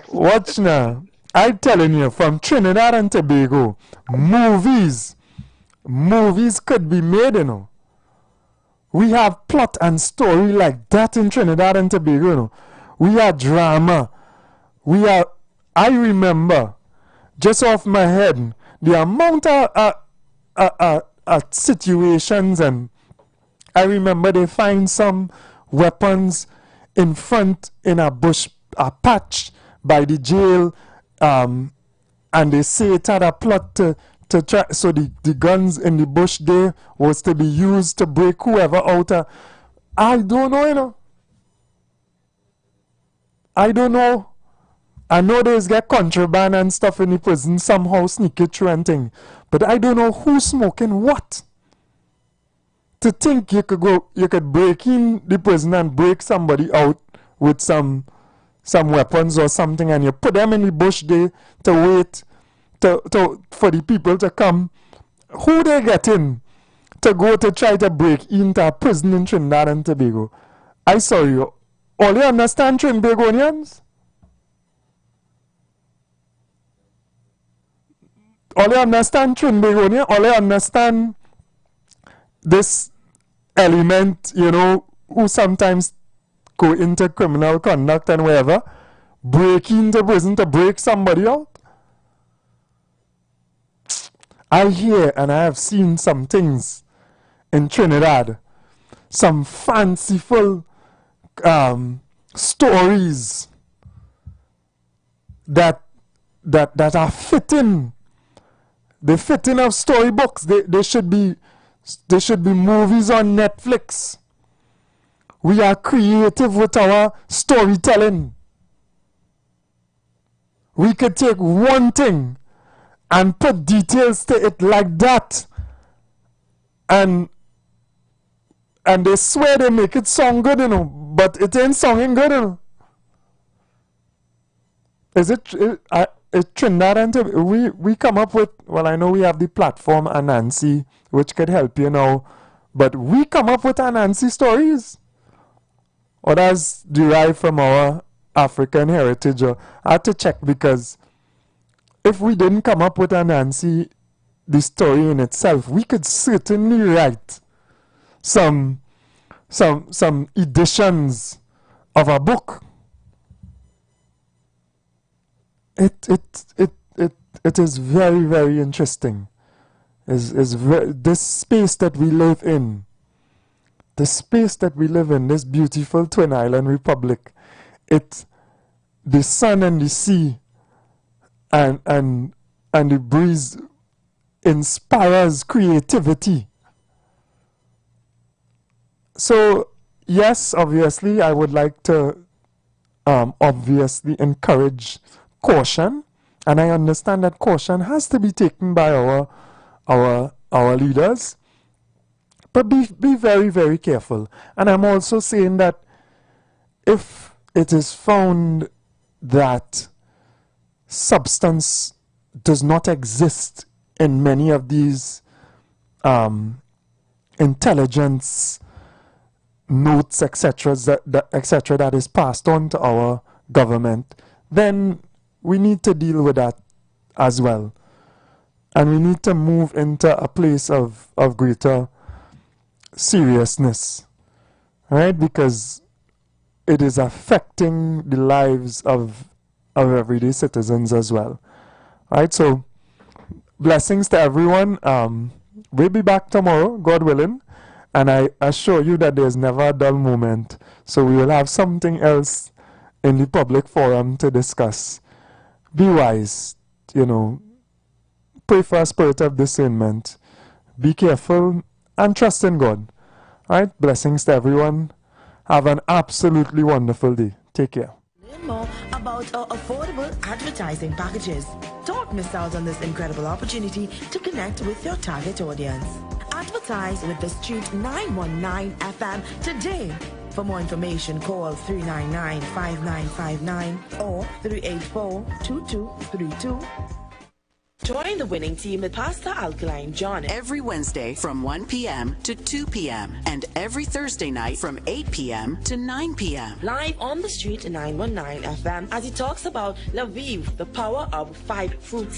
Watch now. I'm telling you, from Trinidad and Tobago, movies could be made, you know. We have plot and story like that in Trinidad and Tobago, you know. We have drama. I remember, just off my head, the amount of situations, and I remember they find some weapons in front in a bush, a patch by the jail, and they say it had a plot to try, so the guns in the bush there was to be used to break whoever out. I don't know, you know. I don't know. I know there's get contraband and stuff in the prison, somehow sneak it through and thing. But I don't know who's smoking what. To think you could break in the prison and break somebody out with some weapons or something, and you put them in the bush there to wait for the people to come. Who they get in to go to try to break into a prison in Trinidad and Tobago? I saw you. All you understand, Trinbagonians? All you understand, Trinbagonia? All you understand this element, you know, who sometimes go into criminal conduct and whatever, break into prison to break somebody out? I hear and I have seen some things in Trinidad, some fanciful stories that are fitting. They fit in of storybooks. They should be movies on Netflix. We are creative with our storytelling. We could take one thing and put details to it like that, and they swear they make it sound good, you know, but it ain't sounding good, you know. Is it Trinidad and Tobago? We come up with, well, I know we have the platform Anansi, which could help you now, but we come up with Anansi stories, or that's derived from our African heritage. I had to check, because if we didn't come up with Anansi, the story in itself, we could certainly write some editions of a book. It is very, very interesting. This space that we live in, this beautiful Twin Island Republic, the sun and the sea and the breeze inspires creativity. So yes, obviously, I would like to obviously encourage caution, and I understand that caution has to be taken by our leaders, but be very, very careful. And I'm also saying that if it is found that substance does not exist in many of these intelligence notes, etc., that is passed on to our government, then we need to deal with that as well. And we need to move into a place of greater seriousness, right? Because it is affecting the lives of everyday citizens as well. Right? So, blessings to everyone. We'll be back tomorrow, God willing. And I assure you that there's never a dull moment. So we will have something else in the public forum to discuss. Be wise, you know. Pray for a spirit of discernment. Be careful and trust in God. All right? Blessings to everyone. Have an absolutely wonderful day. Take care. Learn more more about our affordable advertising packages. Don't miss out on this incredible opportunity to connect with your target audience. Advertise with The Street 919 FM today. For more information, call 399-5959 or 384-2232. Join the winning team with Pastor Alkaline John every Wednesday from 1 p.m. to 2 p.m. and every Thursday night from 8 p.m. to 9 p.m. live on The Street 919 FM as he talks about Lviv, the power of 5 fruits.